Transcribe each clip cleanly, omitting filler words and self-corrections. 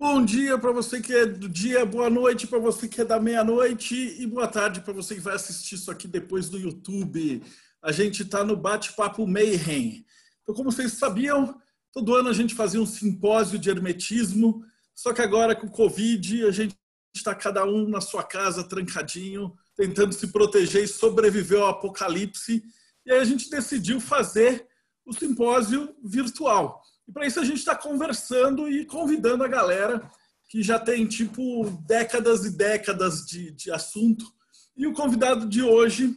Bom dia para você que é do dia, boa noite para você que é da meia-noite e boa tarde para você que vai assistir isso aqui depois do YouTube. A gente está no Bate-Papo Mayhem. Então, como vocês sabiam, todo ano a gente fazia um simpósio de hermetismo, só que agora com o Covid a gente está cada um na sua casa, trancadinho, tentando se proteger e sobreviver ao apocalipse. E aí a gente decidiu fazer o simpósio virtual. E para isso a gente está conversando e convidando a galera que já tem tipo décadas e décadas de assunto. E o convidado de hoje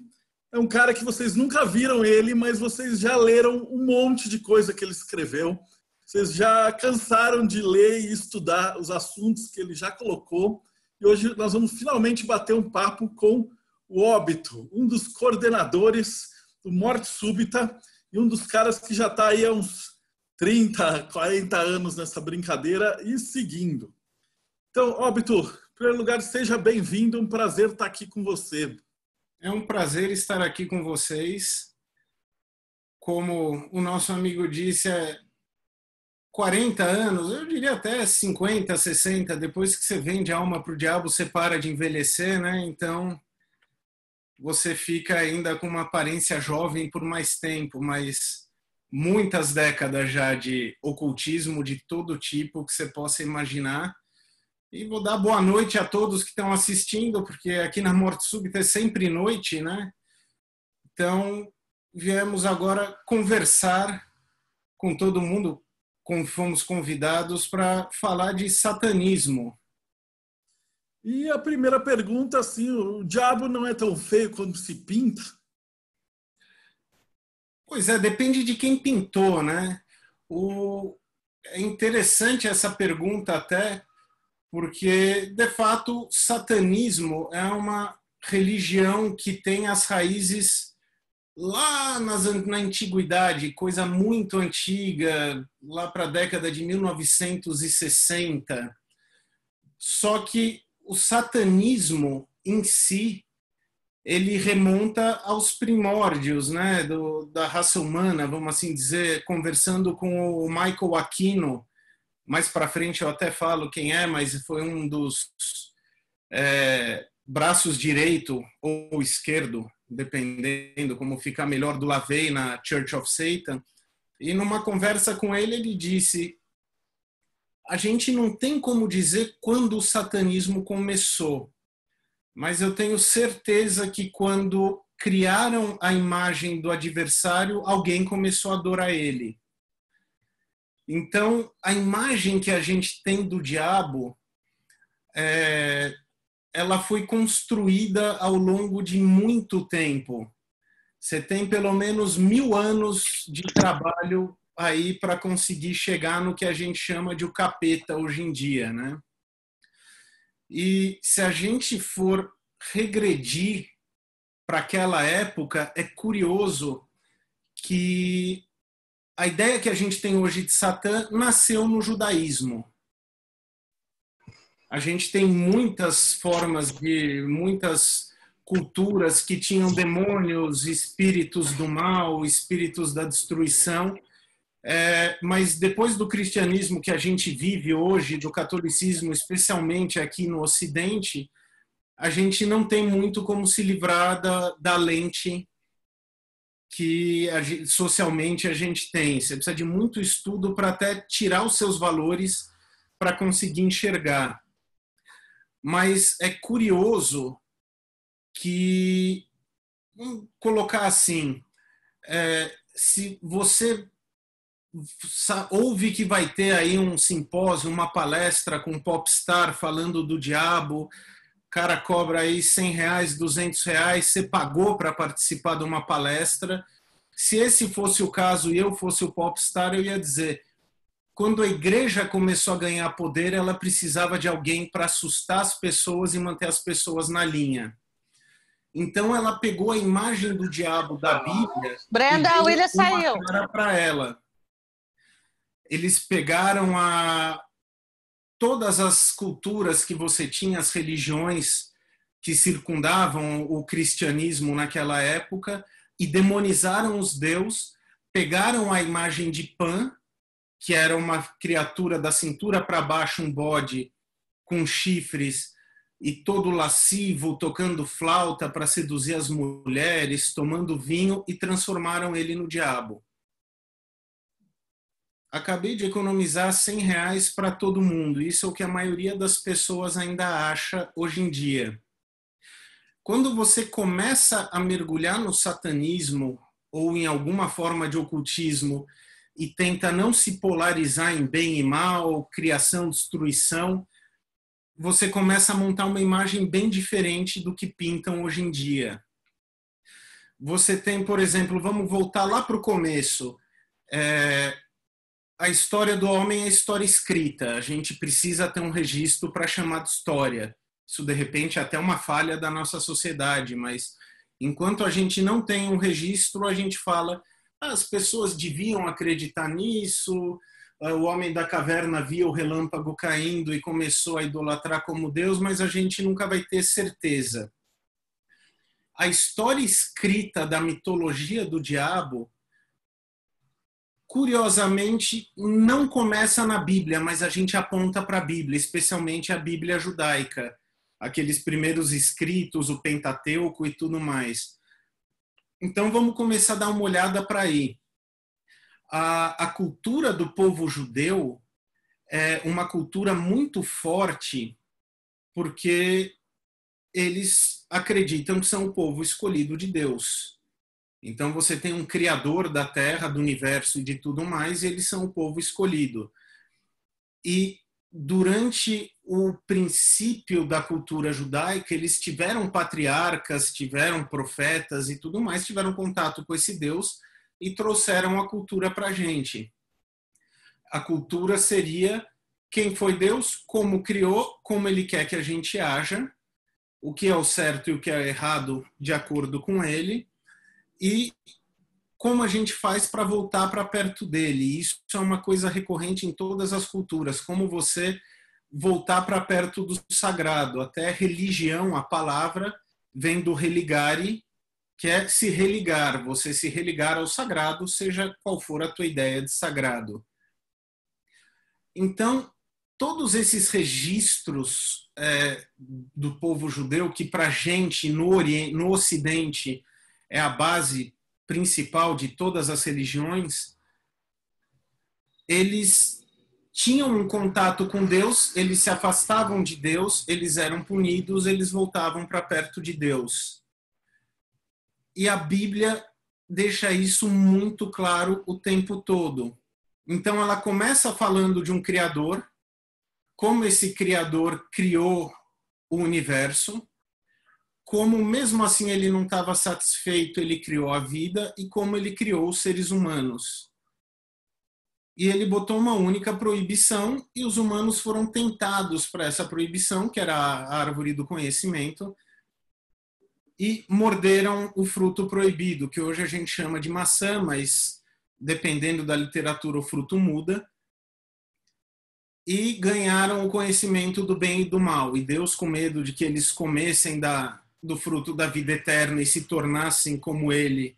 é um cara que vocês nunca viram ele, mas vocês já leram um monte de coisa que ele escreveu. Vocês já cansaram de ler e estudar os assuntos que ele já colocou. E hoje nós vamos finalmente bater um papo com o Óbito, um dos coordenadores do Morte Súbita e um dos caras que já está aí há uns 30, 40 anos nessa brincadeira e seguindo. Então, Óbito, em primeiro lugar, seja bem-vindo, um prazer estar aqui com você. É um prazer estar aqui com vocês. Como o nosso amigo disse, 40 anos, eu diria até 50, 60, depois que você vende a alma para o diabo, você para de envelhecer, né? Então, você fica ainda com uma aparência jovem por mais tempo, mas muitas décadas já de ocultismo de todo tipo que você possa imaginar. E vou dar boa noite a todos que estão assistindo, porque aqui na Morte Súbita é sempre noite, né? Então, viemos agora conversar com todo mundo, fomos convidados para falar de satanismo. E a primeira pergunta, assim, o diabo não é tão feio quando se pinta? Pois é, depende de quem pintou, né? É interessante essa pergunta até, porque, de fato, satanismo é uma religião que tem as raízes lá na antiguidade, coisa muito antiga, lá para a década de 1960. Só que o satanismo em si, ele remonta aos primórdios, né, da raça humana, vamos assim dizer, conversando com o Michael Aquino. Mais para frente eu até falo quem é, mas foi um dos braços direito ou esquerdo, dependendo como ficar melhor, do LaVey na Church of Satan. E numa conversa com ele, ele disse: a gente não tem como dizer quando o satanismo começou, mas eu tenho certeza que quando criaram a imagem do adversário, alguém começou a adorar ele. Então, a imagem que a gente tem do diabo, ela foi construída ao longo de muito tempo. Você tem pelo menos 1000 anos de trabalho aí para conseguir chegar no que a gente chama de o capeta hoje em dia, né? E se a gente for regredir para aquela época, é curioso que a ideia que a gente tem hoje de Satã nasceu no judaísmo. A gente tem muitas muitas culturas que tinham demônios, espíritos do mal, espíritos da destruição, mas depois do cristianismo que a gente vive hoje, do catolicismo, especialmente aqui no Ocidente, a gente não tem muito como se livrar da lente que socialmente a gente tem. Você precisa de muito estudo para até tirar os seus valores para conseguir enxergar. Mas é curioso que, vamos colocar assim, se você ouve que vai ter aí um simpósio, uma palestra com um popstar falando do diabo, o cara cobra aí R$100, R$200, você pagou para participar de uma palestra. Se esse fosse o caso e eu fosse o popstar, eu ia dizer: quando a igreja começou a ganhar poder, ela precisava de alguém para assustar as pessoas e manter as pessoas na linha. Então ela pegou a imagem do diabo da Bíblia Brenda, e o deu William uma saiu. cara para ela. Eles pegaram todas as culturas que você tinha, as religiões que circundavam o cristianismo naquela época, e demonizaram os deuses, pegaram a imagem de Pan, que era uma criatura da cintura para baixo, um bode com chifres e todo lascivo, tocando flauta para seduzir as mulheres, tomando vinho, e transformaram ele no diabo. Acabei de economizar R$100 para todo mundo. Isso é o que a maioria das pessoas ainda acha hoje em dia. Quando você começa a mergulhar no satanismo ou em alguma forma de ocultismo e tenta não se polarizar em bem e mal, criação, destruição, você começa a montar uma imagem bem diferente do que pintam hoje em dia. Você tem, por exemplo, vamos voltar lá para o começo, a história do homem é história escrita, a gente precisa ter um registro para chamar de história. Isso, de repente, é até uma falha da nossa sociedade, mas enquanto a gente não tem um registro, a gente fala, as pessoas deviam acreditar nisso, o homem da caverna via o relâmpago caindo e começou a idolatrar como Deus, mas a gente nunca vai ter certeza. A história escrita da mitologia do diabo, curiosamente, não começa na Bíblia, mas a gente aponta para a Bíblia, especialmente a Bíblia judaica, aqueles primeiros escritos, o Pentateuco e tudo mais. Então vamos começar a dar uma olhada para aí. A cultura do povo judeu é uma cultura muito forte porque eles acreditam que são o povo escolhido de Deus. Então você tem um criador da terra, do universo e de tudo mais, e eles são o povo escolhido. E durante o princípio da cultura judaica, eles tiveram patriarcas, tiveram profetas e tudo mais, tiveram contato com esse Deus e trouxeram a cultura para a gente. A cultura seria quem foi Deus, como criou, como ele quer que a gente haja, o que é o certo e o que é errado de acordo com ele, e como a gente faz para voltar para perto dele. Isso é uma coisa recorrente em todas as culturas, como você voltar para perto do sagrado. Até religião, a palavra, vem do religare, que é se religar, você se religar ao sagrado, seja qual for a tua ideia de sagrado. Então, todos esses registros do povo judeu, que para a gente, no Ocidente, é a base principal de todas as religiões, eles tinham um contato com Deus, eles se afastavam de Deus, eles eram punidos, eles voltavam para perto de Deus. E a Bíblia deixa isso muito claro o tempo todo. Então ela começa falando de um Criador, como esse Criador criou o universo, como mesmo assim ele não estava satisfeito, ele criou a vida, e como ele criou os seres humanos. E ele botou uma única proibição, e os humanos foram tentados para essa proibição, que era a árvore do conhecimento, e morderam o fruto proibido, que hoje a gente chama de maçã, mas dependendo da literatura o fruto muda, e ganharam o conhecimento do bem e do mal. E Deus, com medo de que eles comessem do fruto da vida eterna e se tornassem como ele,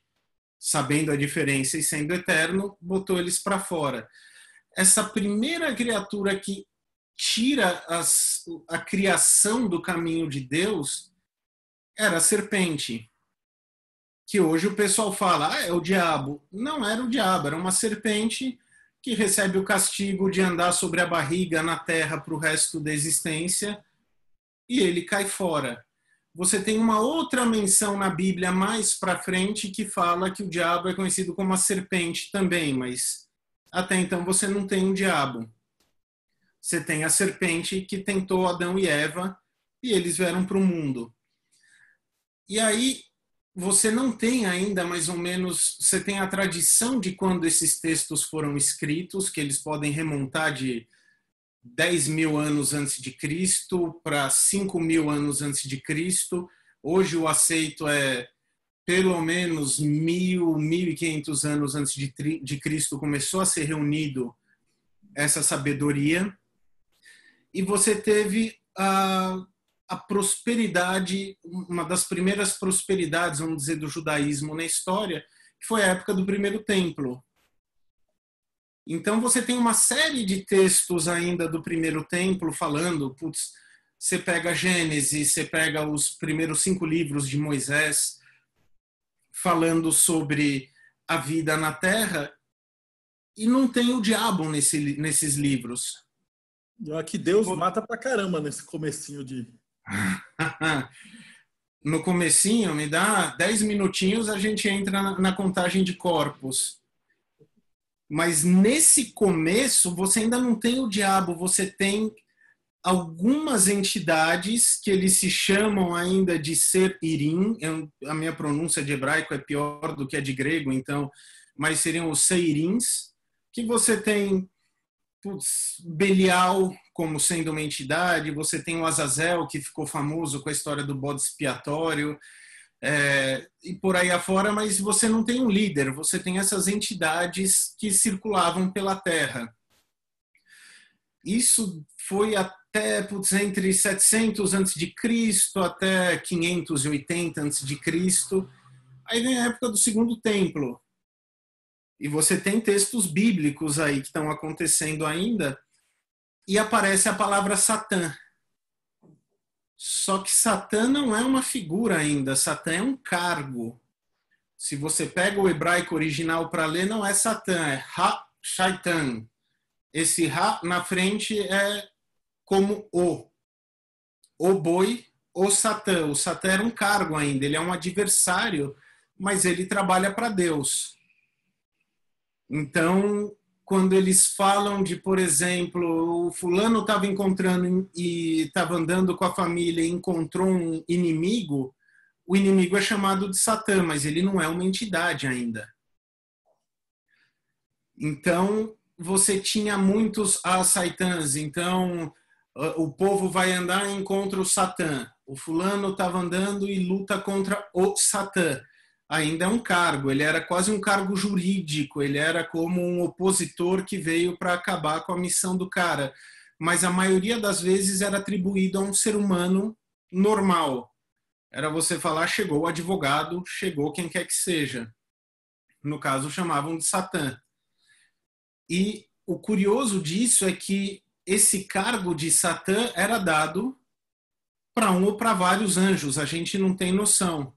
sabendo a diferença e sendo eterno, botou eles para fora. Essa primeira criatura que tira a criação do caminho de Deus era a serpente, que hoje o pessoal fala, é o diabo. Não era o diabo, era uma serpente que recebe o castigo de andar sobre a barriga na terra para o resto da existência, e ele cai fora. Você tem uma outra menção na Bíblia mais para frente que fala que o diabo é conhecido como a serpente também, mas até então você não tem um diabo. Você tem a serpente que tentou Adão e Eva e eles vieram para o mundo. E aí você não tem ainda mais ou menos, você tem a tradição de quando esses textos foram escritos, que eles podem remontar de 10.000 anos antes de Cristo para 5.000 anos antes de Cristo. Hoje o aceito é pelo menos 1.500 anos antes de Cristo começou a ser reunido essa sabedoria. E você teve a prosperidade, uma das primeiras prosperidades, vamos dizer, do judaísmo na história, que foi a época do primeiro templo. Então você tem uma série de textos ainda do primeiro templo falando, putz, você pega Gênesis, você pega os primeiros 5 livros de Moisés, falando sobre a vida na Terra, e não tem o diabo nesses livros. Que Deus mata pra caramba nesse comecinho de... No comecinho, me dá 10 minutinhos, a gente entra na contagem de corpos. Mas nesse começo, você ainda não tem o diabo, você tem algumas entidades que eles se chamam ainda de ser Irim. A minha pronúncia de hebraico é pior do que a de grego, então, mas seriam os Seirins, que você tem Belial como sendo uma entidade, você tem o Azazel, que ficou famoso com a história do bode expiatório, e por aí afora, mas você não tem um líder, você tem essas entidades que circulavam pela Terra. Isso foi até entre 700 a.C. até 580 a.C. Aí vem a época do Segundo Templo. E você tem textos bíblicos aí que estão acontecendo ainda, e aparece a palavra Satã. Só que Satã não é uma figura ainda, Satã é um cargo. Se você pega o hebraico original para ler, não é Satã, é Ha-Shaitan. Esse Ha na frente é como o boi, o Satã. O Satã era um cargo ainda, ele é um adversário, mas ele trabalha para Deus. Então, quando eles falam de, por exemplo, o fulano estava encontrando e estava andando com a família e encontrou um inimigo, o inimigo é chamado de Satã, mas ele não é uma entidade ainda. Então, você tinha muitos Saitãs, então o povo vai andar e encontra o Satã. O fulano estava andando e luta contra o Satã. Ainda é um cargo, ele era quase um cargo jurídico, ele era como um opositor que veio para acabar com a missão do cara. Mas a maioria das vezes era atribuído a um ser humano normal. Era você falar, chegou o advogado, chegou quem quer que seja. No caso, chamavam de Satã. E o curioso disso é que esse cargo de Satã era dado para um ou para vários anjos, a gente não tem noção.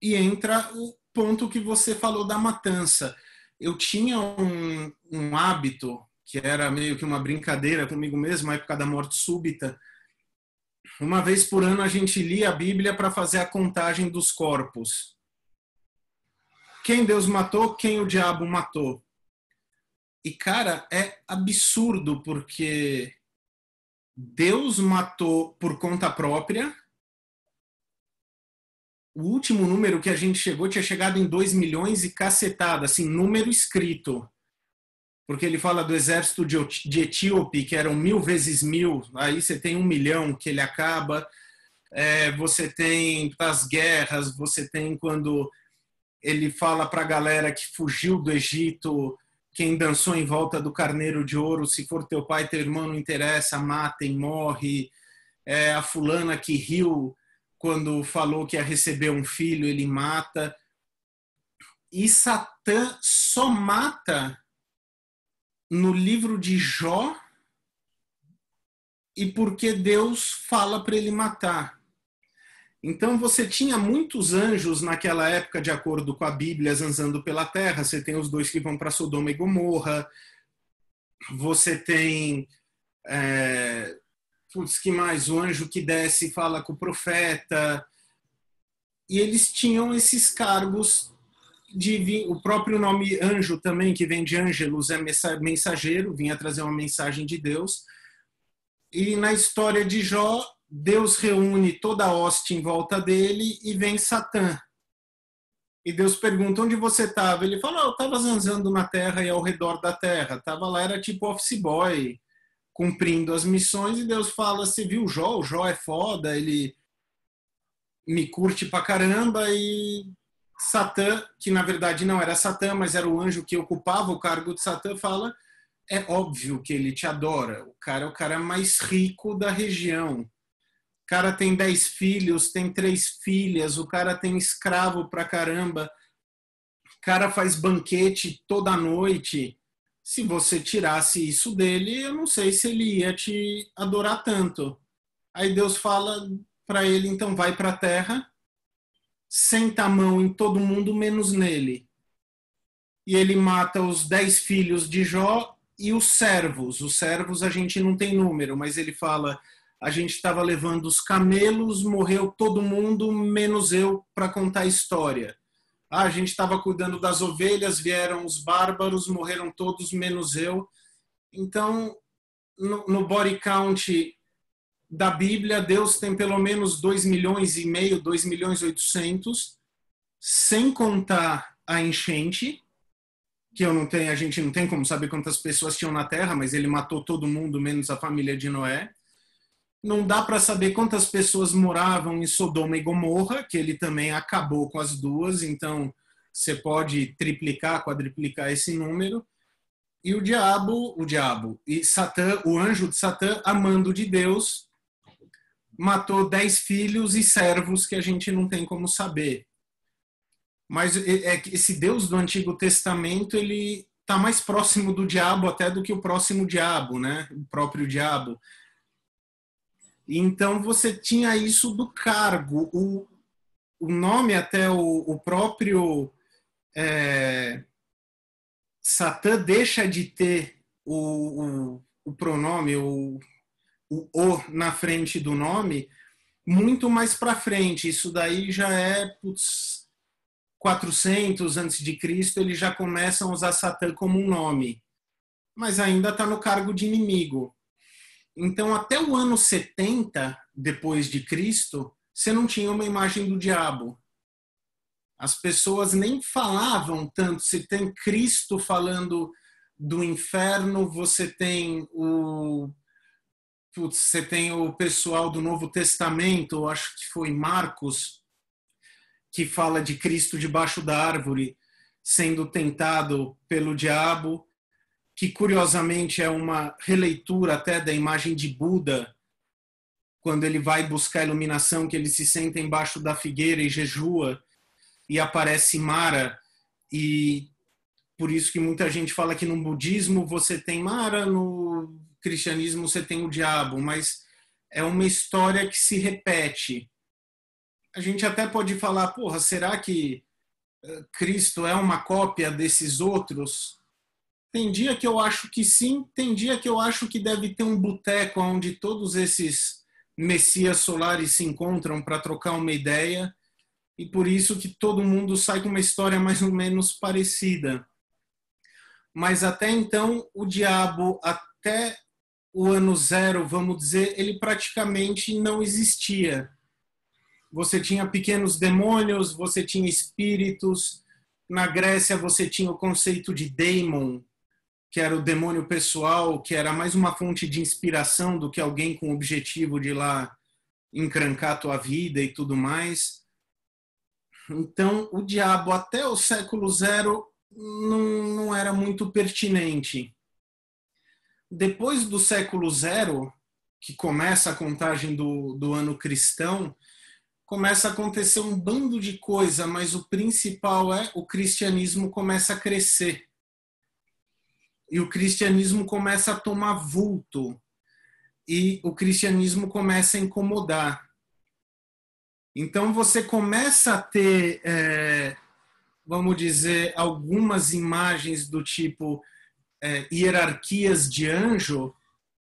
E entra o ponto que você falou da matança. Eu tinha um hábito, que era meio que uma brincadeira comigo mesmo, na época da morte súbita. Uma vez por ano a gente lia a Bíblia para fazer a contagem dos corpos. Quem Deus matou, quem o diabo matou. E, cara, é absurdo, porque Deus matou por conta própria. O último número que a gente chegou tinha chegado em 2 milhões e cacetada, assim, número escrito. Porque ele fala do exército de Etíope, que eram 1000 vezes 1000, aí você tem 1 milhão que ele acaba. Você tem as guerras, você tem quando ele fala para a galera que fugiu do Egito, quem dançou em volta do carneiro de ouro, se for teu pai, teu irmão, não interessa, matem, morre. A fulana que riu quando falou que ia receber um filho, ele mata. E Satã só mata no livro de Jó e porque Deus fala para ele matar. Então você tinha muitos anjos naquela época, de acordo com a Bíblia, zanzando pela terra. Você tem os 2 que vão para Sodoma e Gomorra. Você tem... que mais? O anjo que desce e fala com o profeta. E eles tinham esses cargos de... O próprio nome anjo também, que vem de ângelos, é mensageiro, vinha trazer uma mensagem de Deus. E na história de Jó, Deus reúne toda a hoste em volta dele e vem Satã. E Deus pergunta, onde você estava? Ele fala, eu estava zanzando na terra e ao redor da terra. Estava lá, era tipo office boy, cumprindo as missões. E Deus fala, você viu o Jó? O Jó é foda, ele me curte pra caramba. E Satã, que na verdade não era Satã, mas era o anjo que ocupava o cargo de Satã, fala, é óbvio que ele te adora. O cara é o cara mais rico da região. O cara tem 10 filhos, tem 3 filhas, o cara tem escravo pra caramba, o cara faz banquete toda noite, se você tirasse isso dele, eu não sei se ele ia te adorar tanto. Aí Deus fala para ele, então vai para a terra, senta a mão em todo mundo menos nele. E ele mata os 10 filhos de Jó e os servos. Os servos a gente não tem número, mas ele fala, a gente estava levando os camelos, morreu todo mundo, menos eu, para contar a história. A gente estava cuidando das ovelhas, vieram os bárbaros, morreram todos, menos eu. Então, no body count da Bíblia, Deus tem pelo menos 2,5 milhões, 2,8 milhões, sem contar a enchente, que a gente não tem como saber quantas pessoas tinham na Terra, mas ele matou todo mundo, menos a família de Noé. Não dá para saber quantas pessoas moravam em Sodoma e Gomorra, que ele também acabou com as duas, então você pode triplicar, quadriplicar esse número. E o diabo e Satã, o anjo de Satã, amando de Deus, matou 10 filhos e servos que a gente não tem como saber. Mas esse Deus do Antigo Testamento, ele está mais próximo do diabo até do que o próximo diabo, né? O próprio diabo. Então você tinha isso do cargo. O nome até o próprio Satã deixa de ter o pronome, o na frente do nome, muito mais para frente. Isso daí já é 400 antes de Cristo, eles já começam a usar Satã como um nome, mas ainda está no cargo de inimigo. Então, até o ano 70 depois de Cristo, você não tinha uma imagem do diabo. As pessoas nem falavam tanto. Você tem Cristo falando do inferno, você tem o pessoal do Novo Testamento, acho que foi Marcos, que fala de Cristo debaixo da árvore sendo tentado pelo diabo, que curiosamente é uma releitura até da imagem de Buda, quando ele vai buscar a iluminação, que ele se senta embaixo da figueira e jejua, e aparece Mara, e por isso que muita gente fala que no budismo você tem Mara, no cristianismo você tem o diabo, mas é uma história que se repete. A gente até pode falar, porra, será que Cristo é uma cópia desses outros? Tem dia que eu acho que sim, tem dia que eu acho que deve ter um boteco onde todos esses messias solares se encontram para trocar uma ideia, e por isso que todo mundo sai com uma história mais ou menos parecida. Mas até então, o diabo, até o ano 0, vamos dizer, ele praticamente não existia. Você tinha pequenos demônios, você tinha espíritos. Na Grécia, você tinha o conceito de daemon, que era o demônio pessoal, que era mais uma fonte de inspiração do que alguém com o objetivo de ir lá encrancar a tua vida e tudo mais. Então, o diabo, até o século 0, não era muito pertinente. Depois do século 0, que começa a contagem do ano cristão, começa a acontecer um bando de coisa, mas o principal é o cristianismo começa a crescer. E o cristianismo começa a tomar vulto. E o cristianismo começa a incomodar. Então você começa a ter, vamos dizer, algumas imagens do tipo hierarquias de anjo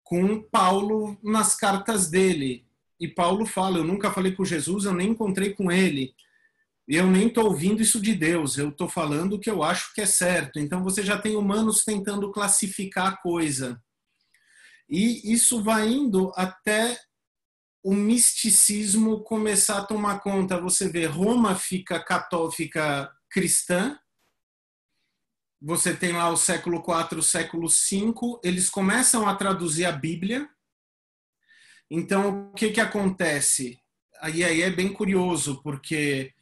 com Paulo nas cartas dele. E Paulo fala, eu nunca falei com Jesus, eu nem encontrei com ele. Eu nem estou ouvindo isso de Deus, eu estou falando o que eu acho que é certo. Então você já tem humanos tentando classificar a coisa. E isso vai indo até o misticismo começar a tomar conta. Você vê, Roma fica católica cristã, você tem lá o século IV, o século V, eles começam a traduzir a Bíblia. Então, o que acontece? Aí é bem curioso, porque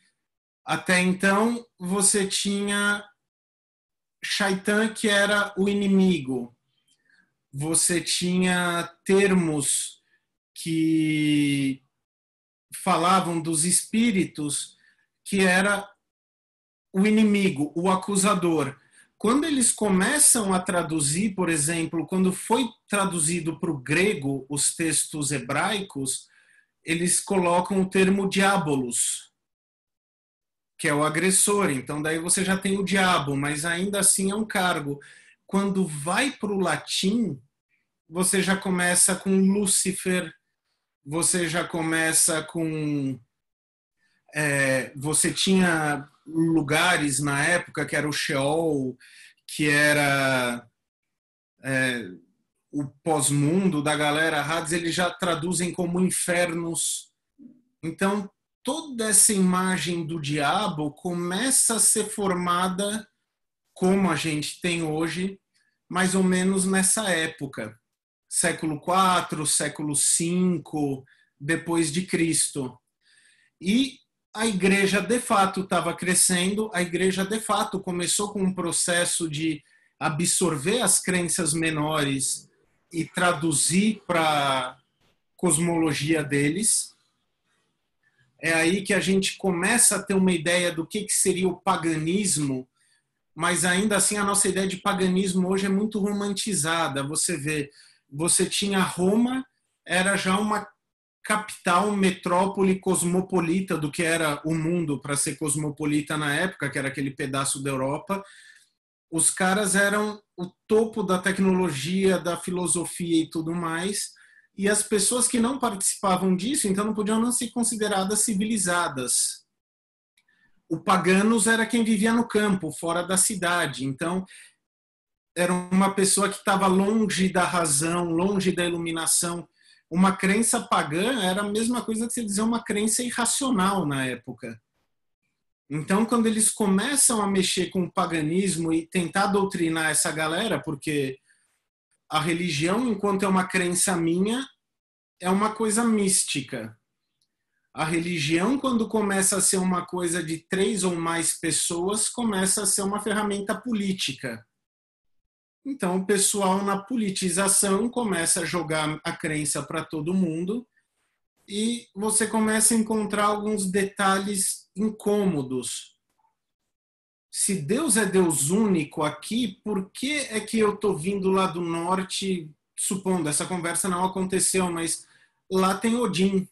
até então você tinha Shaitan, que era o inimigo. Você tinha termos que falavam dos espíritos, que era o inimigo, o acusador. quando eles começam a traduzir, por exemplo, quando foi traduzido para o grego os textos hebraicos, eles colocam o termo diabolos, que é o agressor. Então, daí você já tem o diabo, mas ainda assim é um cargo. Quando vai para o latim, você já começa com Lúcifer, você já começa com... você tinha lugares na época que era o Sheol, que era o pós-mundo da galera Hades, eles já traduzem como infernos. Então, toda essa imagem do diabo começa a ser formada como a gente tem hoje, mais ou menos nessa época. Século IV, século V, depois de Cristo. E a igreja, de fato, estava crescendo, a igreja, de fato, começou com um processo de absorver as crenças menores e traduzir para a cosmologia deles. É aí que a gente começa a ter uma ideia do que seria o paganismo, mas ainda assim a nossa ideia de paganismo hoje é muito romantizada. Você vê, você tinha Roma, era já uma capital, metrópole cosmopolita do que era o mundo para ser cosmopolita na época, que era aquele pedaço da Europa. Os caras eram o topo da tecnologia, da filosofia e tudo mais, e as pessoas que não participavam disso, então não podiam não ser consideradas civilizadas. O paganos era quem vivia no campo, fora da cidade, então era uma pessoa que estava longe da razão, longe da iluminação. Uma crença pagã era a mesma coisa que você dizer uma crença irracional na época. Então, quando eles começam a mexer com o paganismo e tentar doutrinar essa galera, porque a religião, enquanto é uma crença minha, é uma coisa mística. A religião, quando começa a ser uma coisa de 3 ou mais pessoas, começa a ser uma ferramenta política. Então, o pessoal na politização começa a jogar a crença para todo mundo e você começa a encontrar alguns detalhes incômodos. Se Deus é Deus único aqui, por que é que eu estou vindo lá do norte, supondo, essa conversa não aconteceu, mas lá tem Odin.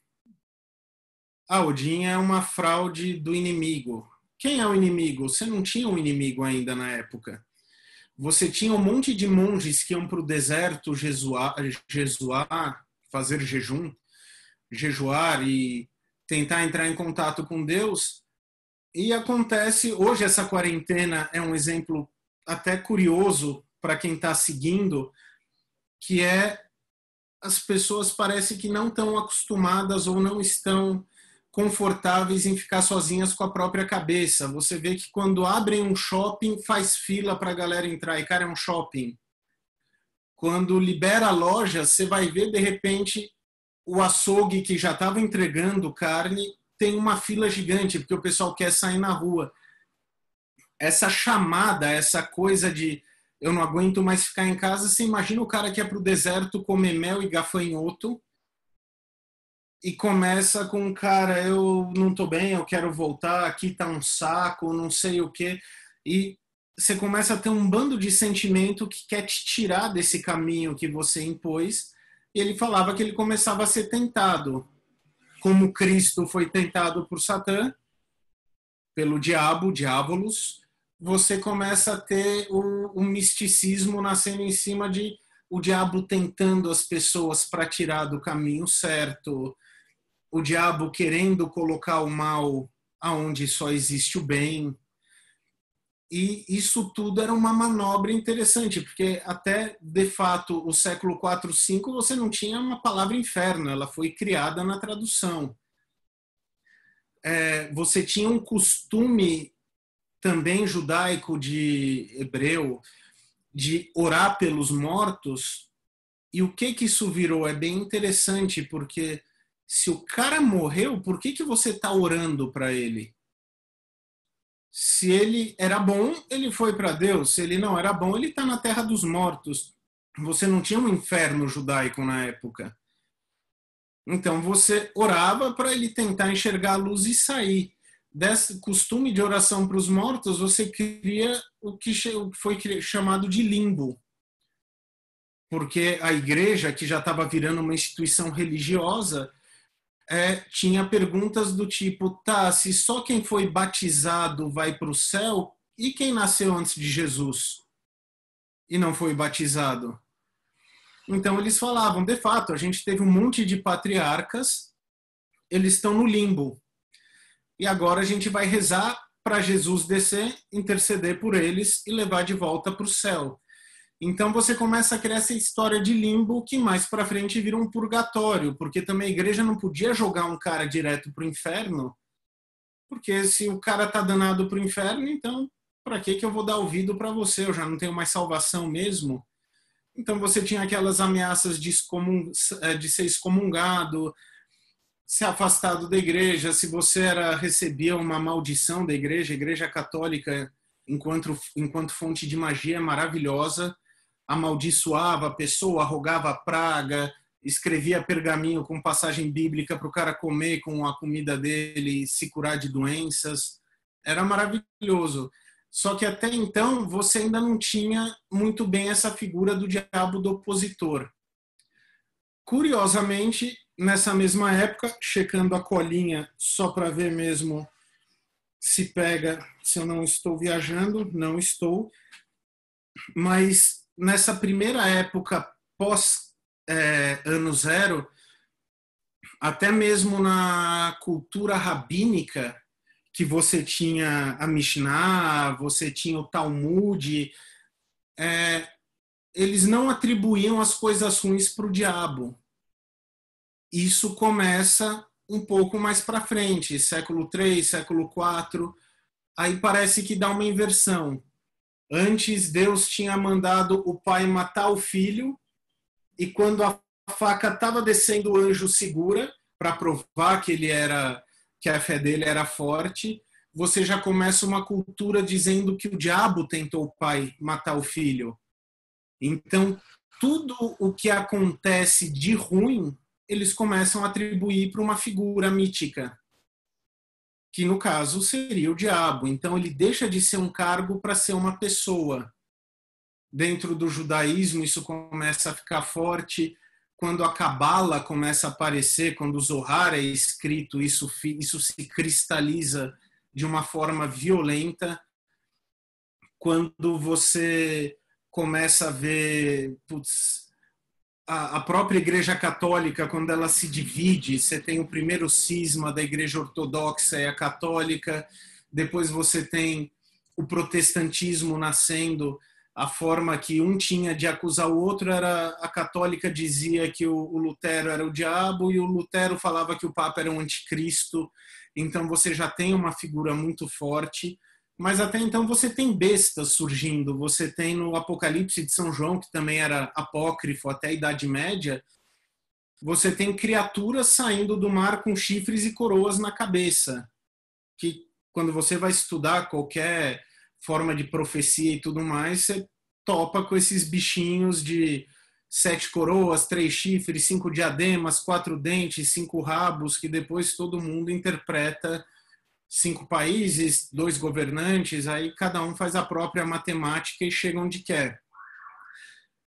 Odin é uma fraude do inimigo. Quem é o inimigo? Você não tinha um inimigo ainda na época. Você tinha um monte de monges que iam para o deserto jejuar, fazer jejum, jejuar e tentar entrar em contato com Deus. E acontece, hoje essa quarentena é um exemplo até curioso para quem está seguindo, que é as pessoas parecem que não estão acostumadas ou não estão confortáveis em ficar sozinhas com a própria cabeça. Você vê que quando abrem um shopping, faz fila para a galera entrar, e cara, é um shopping. Quando libera a loja, você vai ver, de repente, o açougue que já estava entregando carne, tem uma fila gigante, porque o pessoal quer sair na rua. Essa chamada, essa coisa de eu não aguento mais ficar em casa, você imagina o cara que é para o deserto comer mel e gafanhoto, e começa com, cara, eu não estou bem, eu quero voltar, aqui está um saco, não sei o quê. E você começa a ter um bando de sentimento que quer te tirar desse caminho que você impôs. E ele falava que ele começava a ser tentado. Como Cristo foi tentado por Satã, pelo diabo, diabolos, você começa a ter o misticismo nascendo em cima de o diabo tentando as pessoas para tirar do caminho certo, o diabo querendo colocar o mal aonde só existe o bem. E isso tudo era uma manobra interessante, porque até, de fato, o século IV, V, você não tinha uma palavra inferno, ela foi criada na tradução. Você tinha um costume também judaico de hebreu de orar pelos mortos, e o que isso virou? É bem interessante, porque se o cara morreu, por que você está orando para ele? Se ele era bom, ele foi para Deus. Se ele não era bom, ele está na terra dos mortos. Você não tinha um inferno judaico na época. Então você orava para ele tentar enxergar a luz e sair. desse costume de oração para os mortos, você cria o que foi chamado de limbo. Porque a igreja, que já estava virando uma instituição religiosa, tinha perguntas do tipo, tá, se só quem foi batizado vai para o céu, e quem nasceu antes de Jesus e não foi batizado? Então eles falavam, de fato, a gente teve um monte de patriarcas, eles estão no limbo. E agora a gente vai rezar para Jesus descer, interceder por eles e levar de volta para o céu. Então você começa a criar essa história de limbo que mais para frente vira um purgatório, porque também a igreja não podia jogar um cara direto para o inferno, porque se o cara tá danado para o inferno, então para que eu vou dar ouvido para você? Eu já não tenho mais salvação mesmo. Então você tinha aquelas ameaças de ser excomungado, ser afastado da igreja, se você recebia uma maldição da igreja, a igreja católica, enquanto fonte de magia maravilhosa, amaldiçoava a pessoa, rogava praga, escrevia pergaminho com passagem bíblica para o cara comer com a comida dele e se curar de doenças. Era maravilhoso. Só que até então você ainda não tinha muito bem essa figura do diabo do opositor. Curiosamente, nessa mesma época, checando a colinha só para ver mesmo se pega, se eu não estou viajando, não estou, mas nessa primeira época pós ano zero, até mesmo na cultura rabínica, que você tinha a Mishnah, você tinha o Talmud, eles não atribuíam as coisas ruins para o diabo. Isso começa um pouco mais para frente, século III, século IV, aí parece que dá uma inversão. Antes, Deus tinha mandado o pai matar o filho, e quando a faca estava descendo, o anjo segura, para provar que a fé dele era forte. Você já começa uma cultura dizendo que o diabo tentou o pai matar o filho. Então, tudo o que acontece de ruim, eles começam a atribuir para uma figura mítica, que no caso seria o diabo. Então ele deixa de ser um cargo para ser uma pessoa. Dentro do judaísmo isso começa a ficar forte. Quando a Cabala começa a aparecer, quando o Zohar é escrito, isso se cristaliza de uma forma violenta. Quando você começa a ver a própria Igreja Católica, quando ela se divide, você tem o primeiro cisma da Igreja Ortodoxa e a Católica, depois você tem o protestantismo nascendo, a forma que um tinha de acusar o outro era a Católica dizia que o Lutero era o diabo e o Lutero falava que o Papa era um anticristo. Então você já tem uma figura muito forte, mas até então você tem bestas surgindo. Você tem no Apocalipse de São João, que também era apócrifo até a Idade Média, você tem criaturas saindo do mar com chifres e coroas na cabeça, que quando você vai estudar qualquer forma de profecia e tudo mais, você topa com esses bichinhos de 7 coroas, 3 chifres, 5 diademas, 4 dentes, 5 rabos, que depois todo mundo interpreta 5 países, 2 governantes, aí cada um faz a própria matemática e chega onde quer.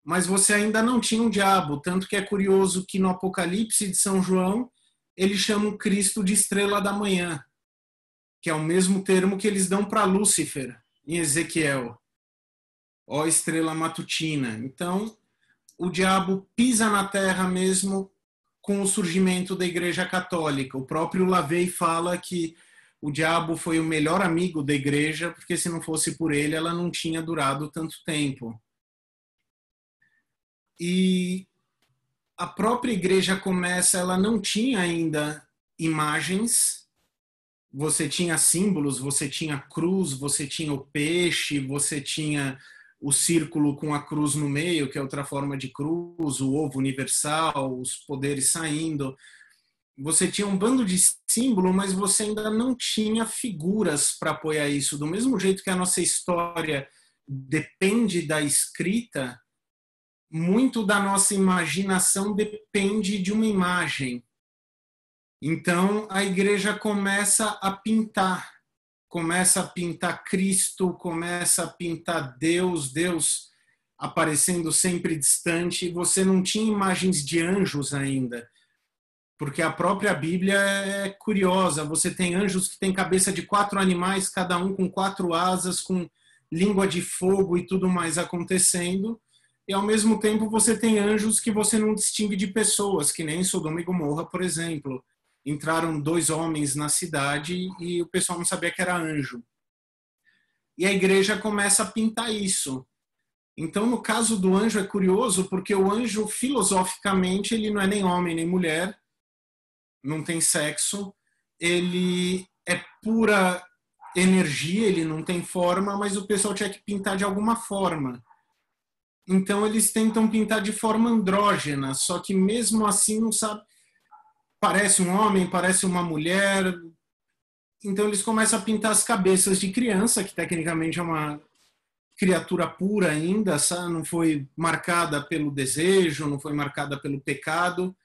Mas você ainda não tinha um diabo, tanto que é curioso que no Apocalipse de São João, eles chamam Cristo de estrela da manhã, que é o mesmo termo que eles dão para Lúcifer, em Ezequiel, ó estrela matutina. Então, o diabo pisa na terra mesmo com o surgimento da Igreja Católica. O próprio Lavey fala que o diabo foi o melhor amigo da igreja, porque se não fosse por ele, ela não tinha durado tanto tempo. E a própria igreja começa, ela não tinha ainda imagens, você tinha símbolos, você tinha cruz, você tinha o peixe, você tinha o círculo com a cruz no meio, que é outra forma de cruz, o ovo universal, os poderes saindo. Você tinha um bando de símbolo, mas você ainda não tinha figuras para apoiar isso. Do mesmo jeito que a nossa história depende da escrita, muito da nossa imaginação depende de uma imagem. Então a igreja começa a pintar Cristo, começa a pintar Deus, Deus aparecendo sempre distante. Você não tinha imagens de anjos ainda, porque a própria Bíblia é curiosa. Você tem anjos que têm cabeça de 4 animais, cada um com 4 asas, com língua de fogo e tudo mais acontecendo. E ao mesmo tempo você tem anjos que você não distingue de pessoas, que nem em Sodoma e Gomorra, por exemplo. Entraram 2 homens na cidade e o pessoal não sabia que era anjo. E a igreja começa a pintar isso. Então, no caso do anjo é curioso, porque o anjo, filosoficamente, ele não é nem homem nem mulher, não tem sexo, ele é pura energia, ele não tem forma, mas o pessoal tinha que pintar de alguma forma. Então, eles tentam pintar de forma andrógena, só que mesmo assim não sabe. Parece um homem, parece uma mulher. Então eles começam a pintar as cabeças de criança, que tecnicamente é uma criatura pura ainda, sabe? Não foi marcada pelo desejo, não foi marcada pelo pecado.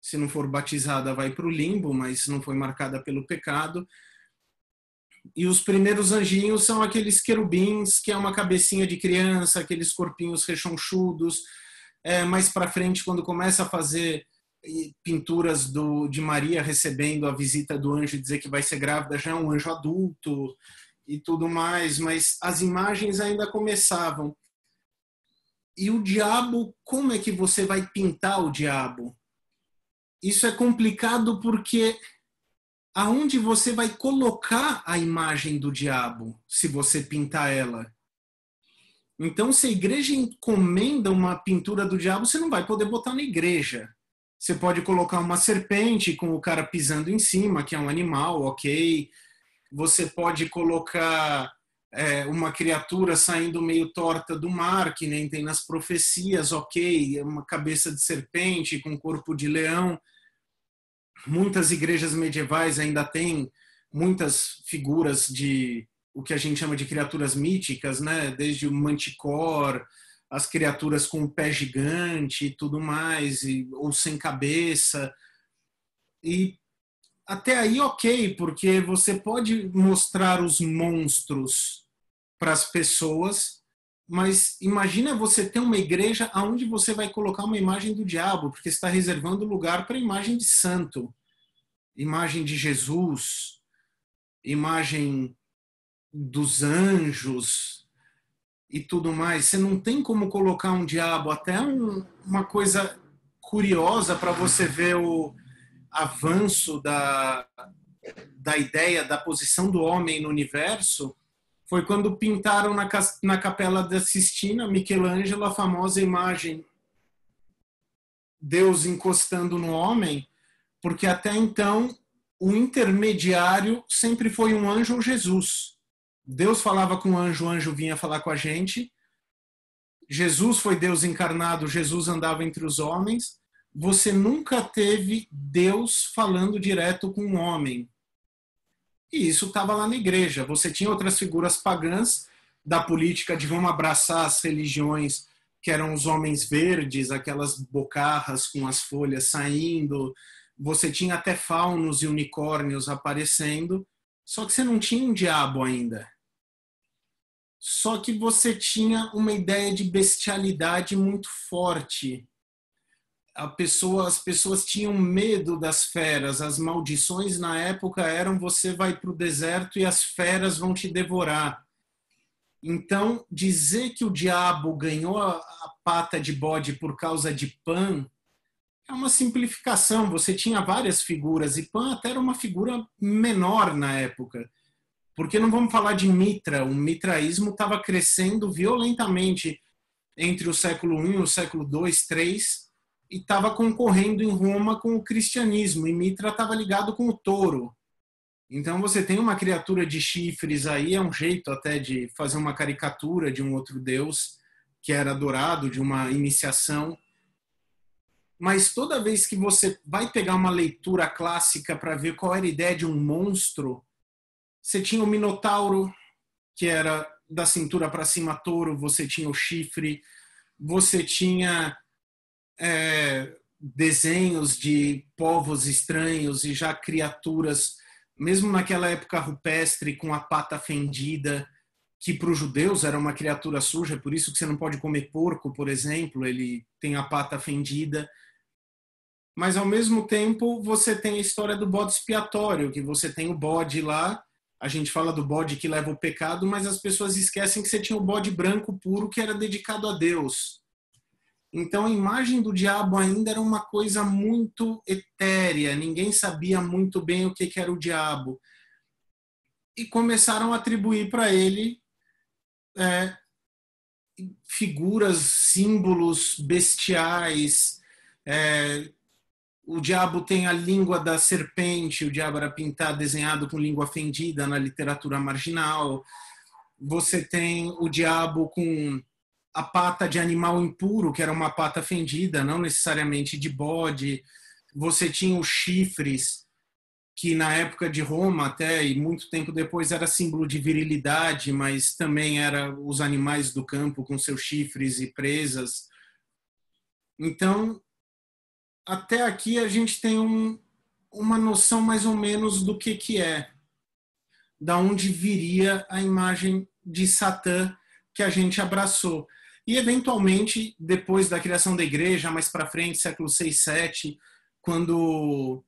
Se não for batizada, vai para o limbo, mas não foi marcada pelo pecado. E os primeiros anjinhos são aqueles querubins, que é uma cabecinha de criança, aqueles corpinhos rechonchudos. Mais para frente, quando começa a fazer pinturas de Maria recebendo a visita do anjo e dizer que vai ser grávida, já é um anjo adulto e tudo mais, mas as imagens ainda começavam. E o diabo, como é que você vai pintar o diabo? Isso é complicado porque aonde você vai colocar a imagem do diabo se você pintar ela? Então, se a igreja encomenda uma pintura do diabo, você não vai poder botar na igreja. Você pode colocar uma serpente com o cara pisando em cima, que é um animal, ok. Você pode colocar uma criatura saindo meio torta do mar, que nem tem nas profecias, ok. Uma cabeça de serpente com corpo de leão. Muitas igrejas medievais ainda têm muitas figuras de o que a gente chama de criaturas míticas, né? Desde o manticore, as criaturas com o pé gigante e tudo mais, ou sem cabeça. E até aí ok, porque você pode mostrar os monstros para as pessoas, mas imagina você ter uma igreja onde você vai colocar uma imagem do diabo, porque você está reservando lugar para imagem de santo, imagem de Jesus, imagem dos anjos e tudo mais. Você não tem como colocar um diabo. Até uma coisa curiosa para você ver o avanço da ideia da posição do homem no universo foi quando pintaram na Capela da Sistina, Michelangelo, a famosa imagem Deus encostando no homem, porque até então o intermediário sempre foi um anjo ou Jesus. Deus falava com o anjo vinha falar com a gente. Jesus foi Deus encarnado, Jesus andava entre os homens. Você nunca teve Deus falando direto com um homem. E isso estava lá na igreja. Você tinha outras figuras pagãs da política de vamos abraçar as religiões, que eram os homens verdes, aquelas bocarras com as folhas saindo. Você tinha até faunos e unicórnios aparecendo. Só que você não tinha um diabo ainda. Só que você tinha uma ideia de bestialidade muito forte. As pessoas tinham medo das feras. As maldições na época eram você vai para o deserto e as feras vão te devorar. Então, dizer que o diabo ganhou a pata de bode por causa de Pan é uma simplificação. Você tinha várias figuras e Pan até era uma figura menor na época. Porque não vamos falar de Mitra. O mitraísmo estava crescendo violentamente entre o século I e o século II, III, e estava concorrendo em Roma com o cristianismo. E Mitra estava ligado com o touro. Então você tem uma criatura de chifres aí, é um jeito até de fazer uma caricatura de um outro deus que era adorado, de uma iniciação. Mas toda vez que você vai pegar uma leitura clássica para ver qual era a ideia de um monstro, você tinha o Minotauro, que era da cintura para cima touro, você tinha o chifre, você tinha desenhos de povos estranhos e já criaturas, mesmo naquela época rupestre, com a pata fendida, que para os judeus era uma criatura suja, por isso que você não pode comer porco, por exemplo, ele tem a pata fendida. Mas, ao mesmo tempo, você tem a história do bode expiatório, que você tem o bode lá, a gente fala do bode que leva o pecado, mas as pessoas esquecem que você tinha o bode branco puro que era dedicado a Deus. Então, a imagem do diabo ainda era uma coisa muito etérea, ninguém sabia muito bem o que era o diabo. E começaram a atribuir para ele figuras, símbolos bestiais. O diabo tem a língua da serpente, o diabo era pintado, desenhado com língua fendida na literatura marginal. Você tem o diabo com a pata de animal impuro, que era uma pata fendida, não necessariamente de bode. Você tinha os chifres, que na época de Roma até, e muito tempo depois, era símbolo de virilidade, mas também era os animais do campo com seus chifres e presas. Então, até aqui a gente tem uma noção mais ou menos do que é, da onde viria a imagem de Satã que a gente abraçou. E, eventualmente, depois da criação da igreja, mais para frente, século 6, 7, quando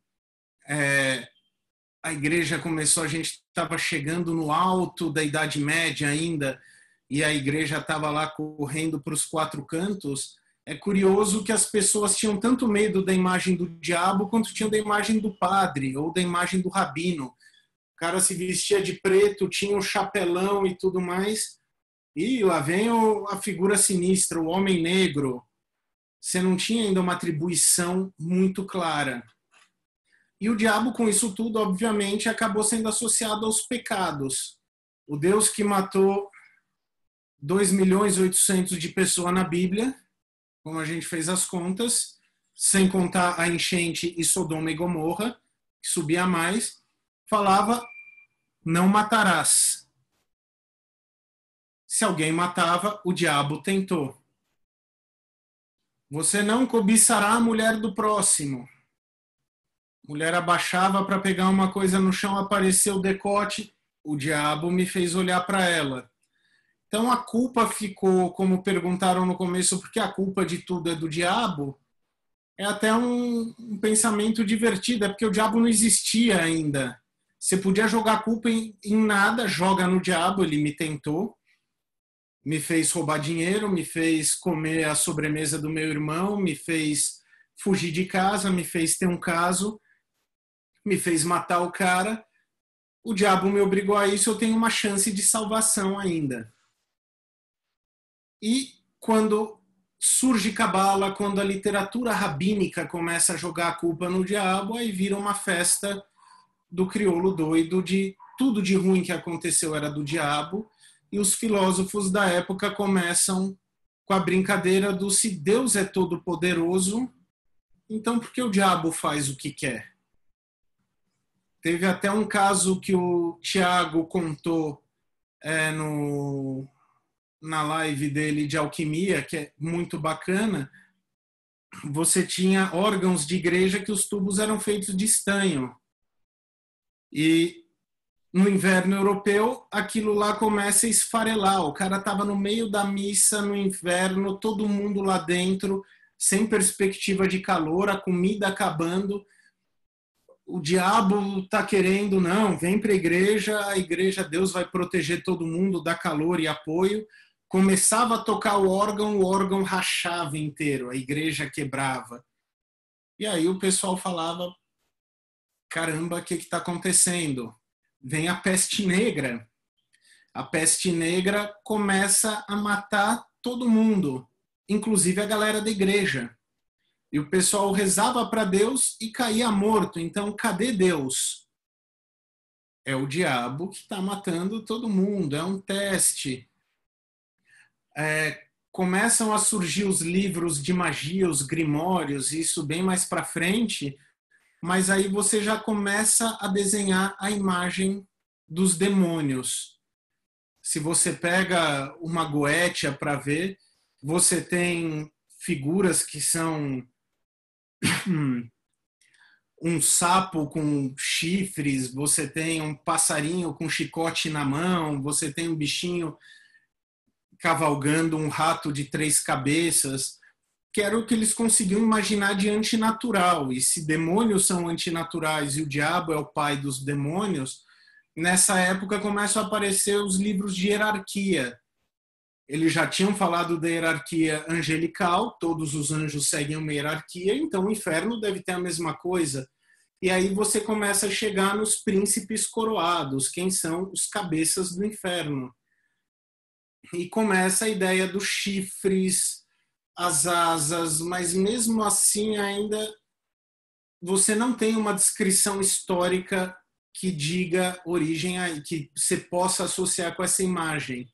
a igreja começou, a gente estava chegando no alto da Idade Média ainda, e a igreja estava lá correndo para os quatro cantos. É curioso que as pessoas tinham tanto medo da imagem do diabo quanto tinham da imagem do padre ou da imagem do rabino. O cara se vestia de preto, tinha um chapelão e tudo mais. E lá vem a figura sinistra, o homem negro. Você não tinha ainda uma atribuição muito clara. E o diabo, com isso tudo, obviamente, acabou sendo associado aos pecados. O Deus que matou 2.800.000 de pessoas na Bíblia, como a gente fez as contas, sem contar a enchente e Sodoma e Gomorra, que subia mais, falava, não matarás. Se alguém matava, o diabo tentou. Você não cobiçará a mulher do próximo. A mulher abaixava para pegar uma coisa no chão, apareceu o decote, o diabo me fez olhar para ela. Então a culpa ficou, como perguntaram no começo, porque a culpa de tudo é do diabo, é até um pensamento divertido, é porque o diabo não existia ainda. Você podia jogar a culpa em nada, joga no diabo, ele me tentou, me fez roubar dinheiro, me fez comer a sobremesa do meu irmão, me fez fugir de casa, me fez ter um caso, me fez matar o cara. O diabo me obrigou a isso, eu tenho uma chance de salvação ainda. E quando surge Cabala, quando a literatura rabínica começa a jogar a culpa no diabo, aí vira uma festa do crioulo doido, de tudo de ruim que aconteceu era do diabo, e os filósofos da época começam com a brincadeira do se Deus é todo poderoso, então por que o diabo faz o que quer? Teve até um caso que o Tiago contou na live dele de alquimia, que é muito bacana. Você tinha órgãos de igreja que os tubos eram feitos de estanho. E no inverno europeu, aquilo lá começa a esfarelar. O cara estava no meio da missa no inverno, todo mundo lá dentro, sem perspectiva de calor, a comida acabando. O diabo está querendo, não, vem para a igreja, Deus vai proteger todo mundo, dá calor e apoio. Começava a tocar o órgão rachava inteiro, a igreja quebrava. E aí o pessoal falava, caramba, o que está acontecendo? Vem a peste negra. A peste negra começa a matar todo mundo, inclusive a galera da igreja. E o pessoal rezava para Deus e caía morto. Então, cadê Deus? É o diabo que está matando todo mundo, é um teste. Começam a surgir os livros de magia, os grimórios, isso bem mais para frente, mas aí você já começa a desenhar a imagem dos demônios. Se você pega uma Goetia para ver, você tem figuras que são um sapo com chifres, você tem um passarinho com chicote na mão, você tem um bichinho cavalgando um rato de 3 cabeças, que era o que eles conseguiam imaginar de antinatural. E se demônios são antinaturais e o diabo é o pai dos demônios, nessa época começam a aparecer os livros de hierarquia. Eles já tinham falado da hierarquia angelical, todos os anjos seguem uma hierarquia, então o inferno deve ter a mesma coisa. E aí você começa a chegar nos príncipes coroados, quem são os cabeças do inferno. E começa a ideia dos chifres, as asas, mas mesmo assim ainda você não tem uma descrição histórica que diga origem, que você possa associar com essa imagem.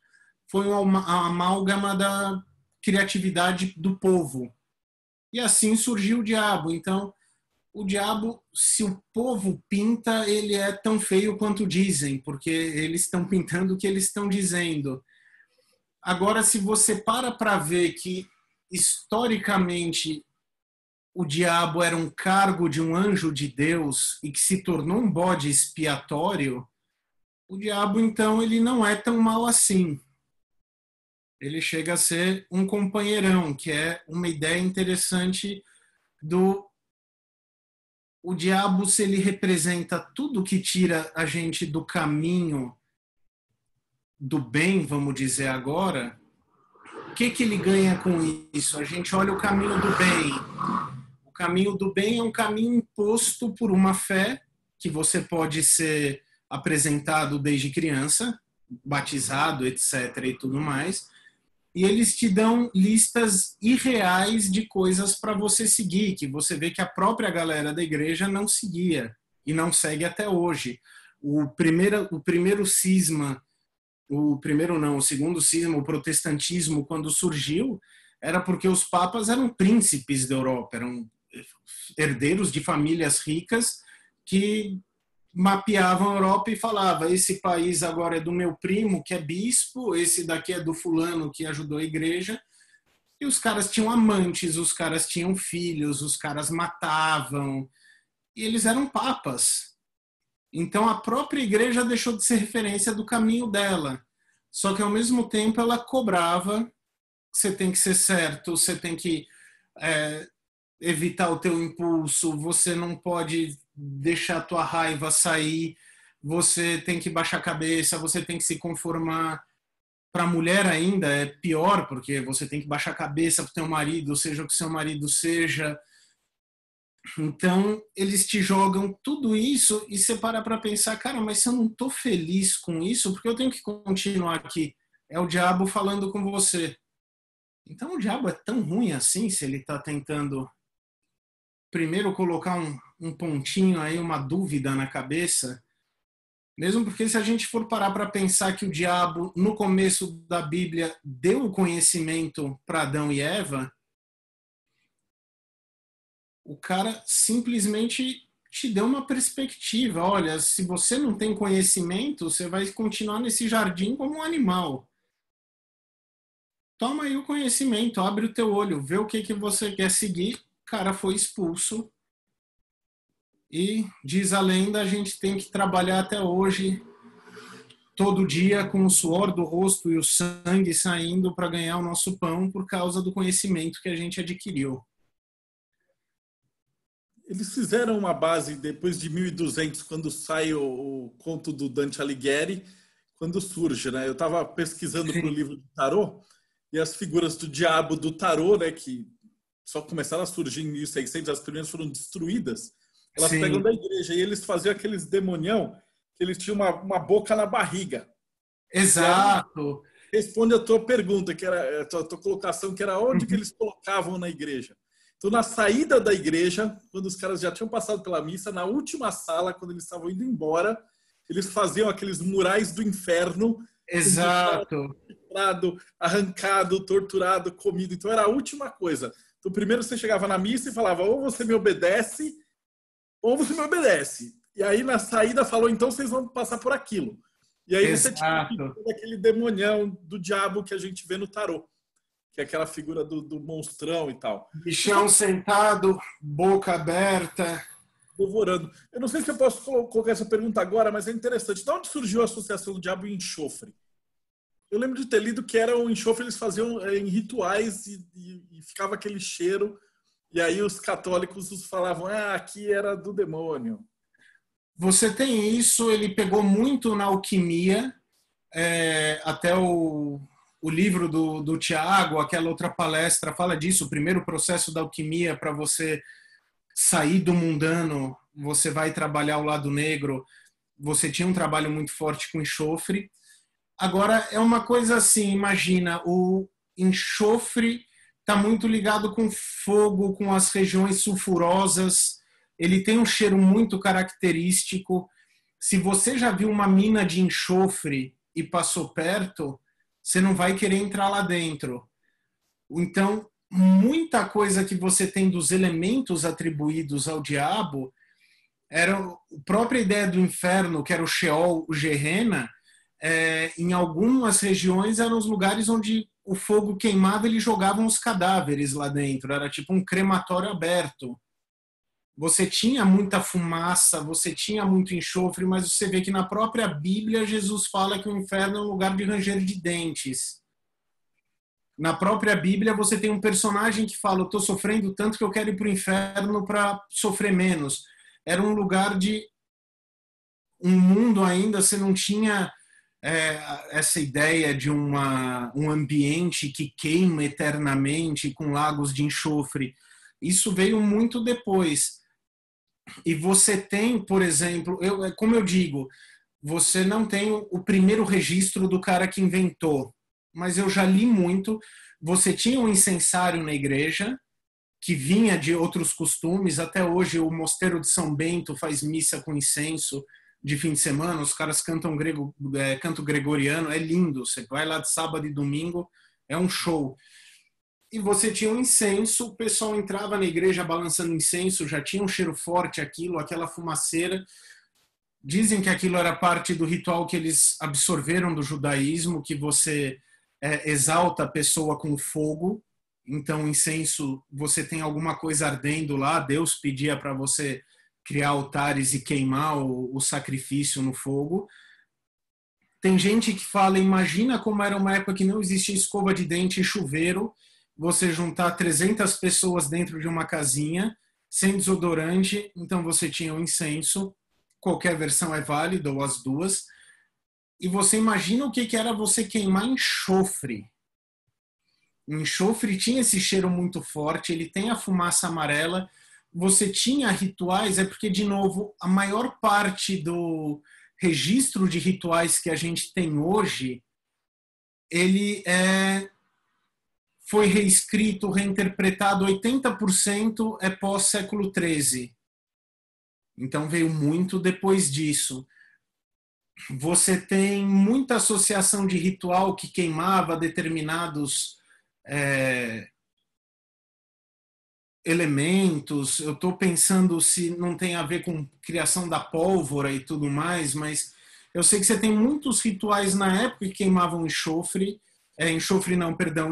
Foi uma amálgama da criatividade do povo. E assim surgiu o diabo. Então, o diabo, se o povo pinta, ele é tão feio quanto dizem, porque eles estão pintando o que eles estão dizendo. Agora, se você para ver que, historicamente, o diabo era um cargo de um anjo de Deus e que se tornou um bode expiatório, o diabo, então, ele não é tão mal assim. Ele chega a ser um companheirão, que é uma ideia interessante do... O diabo, se ele representa tudo que tira a gente do caminho do bem, vamos dizer agora, o que ele ganha com isso? A gente olha o caminho do bem. O caminho do bem é um caminho imposto por uma fé que você pode ser apresentado desde criança, batizado, etc. e tudo mais. E eles te dão listas irreais de coisas para você seguir, que você vê que a própria galera da igreja não seguia e não segue até hoje. O segundo cisma, o protestantismo, quando surgiu, era porque os papas eram príncipes da Europa, eram herdeiros de famílias ricas que mapeavam a Europa e falava: esse país agora é do meu primo, que é bispo, esse daqui é do fulano, que ajudou a igreja. E os caras tinham amantes, os caras tinham filhos, os caras matavam. E eles eram papas. Então a própria igreja deixou de ser referência do caminho dela. Só que ao mesmo tempo ela cobrava: você tem que ser certo, você tem que evitar o teu impulso, você não pode deixar a tua raiva sair, você tem que baixar a cabeça, você tem que se conformar. Para a mulher ainda é pior, porque você tem que baixar a cabeça para o teu marido, seja o que seu marido seja. Então, eles te jogam tudo isso e você para pensar: cara, mas se eu não estou feliz com isso, porque eu tenho que continuar aqui? É o diabo falando com você. Então, o diabo é tão ruim assim, se ele está tentando primeiro colocar um pontinho aí, uma dúvida na cabeça, mesmo porque se a gente for parar para pensar que o diabo, no começo da Bíblia, deu o conhecimento para Adão e Eva, o cara simplesmente te deu uma perspectiva. Olha, se você não tem conhecimento, você vai continuar nesse jardim como um animal. Toma aí o conhecimento, abre o teu olho, vê o que você quer seguir. O cara foi expulso. E, diz a lenda, a gente tem que trabalhar até hoje, todo dia, com o suor do rosto e o sangue saindo para ganhar o nosso pão por causa do conhecimento que a gente adquiriu. Eles fizeram uma base depois de 1200, quando sai o conto do Dante Alighieri, quando surge, né? Eu estava pesquisando para o livro de tarô, e as figuras do diabo do tarô, né, que só começaram a surgir em 1600, as primeiras foram destruídas, elas pegam da igreja, e eles faziam aqueles demonião, que eles tinham uma boca na barriga. Exato. Responde a tua pergunta, que era a tua colocação, que era onde que eles colocavam na igreja. Então, na saída da igreja, quando os caras já tinham passado pela missa, na última sala, quando eles estavam indo embora, eles faziam aqueles murais do inferno. Exato. Arrancado, torturado, comido. Então, era a última coisa. Então, primeiro você chegava na missa e falava: ou você me obedece, ou você me obedece. E aí, na saída, falou: então vocês vão passar por aquilo. E aí você tinha aquele demonião do diabo que a gente vê no tarô. que é aquela figura do monstrão e tal. Bichão sentado, boca aberta. Devorando. Eu não sei se eu posso colocar essa pergunta agora, mas é interessante. De onde surgiu a associação do diabo e enxofre? Eu lembro de ter lido que era o enxofre, eles faziam em rituais e ficava aquele cheiro, e aí os católicos falavam, aqui era do demônio. Você tem isso, ele pegou muito na alquimia, até o livro do Tiago, aquela outra palestra, fala disso, o primeiro processo da alquimia para você sair do mundano, você vai trabalhar o lado negro, você tinha um trabalho muito forte com enxofre. Agora, é uma coisa assim, imagina, o enxofre está muito ligado com fogo, com as regiões sulfurosas, ele tem um cheiro muito característico. Se você já viu uma mina de enxofre e passou perto, você não vai querer entrar lá dentro. Então, muita coisa que você tem dos elementos atribuídos ao diabo era a própria ideia do inferno, que era o Sheol, o Gehenna. Em algumas regiões eram os lugares onde o fogo queimava, eles jogavam os cadáveres lá dentro, era tipo um crematório aberto. Você tinha muita fumaça, você tinha muito enxofre, mas você vê que na própria Bíblia Jesus fala que o inferno é um lugar de ranger de dentes. Na própria Bíblia você tem um personagem que fala, eu estou sofrendo tanto que eu quero ir para o inferno para sofrer menos. Era um lugar de um mundo ainda, você não tinha essa ideia de um ambiente que queima eternamente com lagos de enxofre. Isso veio muito depois. E você tem, por exemplo, como eu digo, você não tem o primeiro registro do cara que inventou, mas eu já li muito. Você tinha um incensário na igreja, que vinha de outros costumes. Até hoje o Mosteiro de São Bento faz missa com incenso de fim de semana, os caras cantam canto gregoriano, é lindo. Você vai lá de sábado e domingo, é um show. E você tinha um incenso, o pessoal entrava na igreja balançando incenso, já tinha um cheiro forte aquela fumaceira. Dizem que aquilo era parte do ritual que eles absorveram do judaísmo, que você exalta a pessoa com fogo. Então, incenso, você tem alguma coisa ardendo lá, Deus pedia para você criar altares e queimar o sacrifício no fogo. Tem gente que fala, imagina como era uma época que não existia escova de dente e chuveiro, você juntar 300 pessoas dentro de uma casinha, sem desodorante, então você tinha um incenso, qualquer versão é válida, ou as duas, e você imagina o que era você queimar enxofre. O enxofre tinha esse cheiro muito forte, ele tem a fumaça amarela, você tinha rituais, porque, de novo, a maior parte do registro de rituais que a gente tem hoje, ele foi reescrito, reinterpretado, 80% é pós-século XIII. Então veio muito depois disso. Você tem muita associação de ritual que queimava determinados elementos. Eu estou pensando se não tem a ver com criação da pólvora e tudo mais, mas eu sei que você tem muitos rituais na época que queimavam enxofre.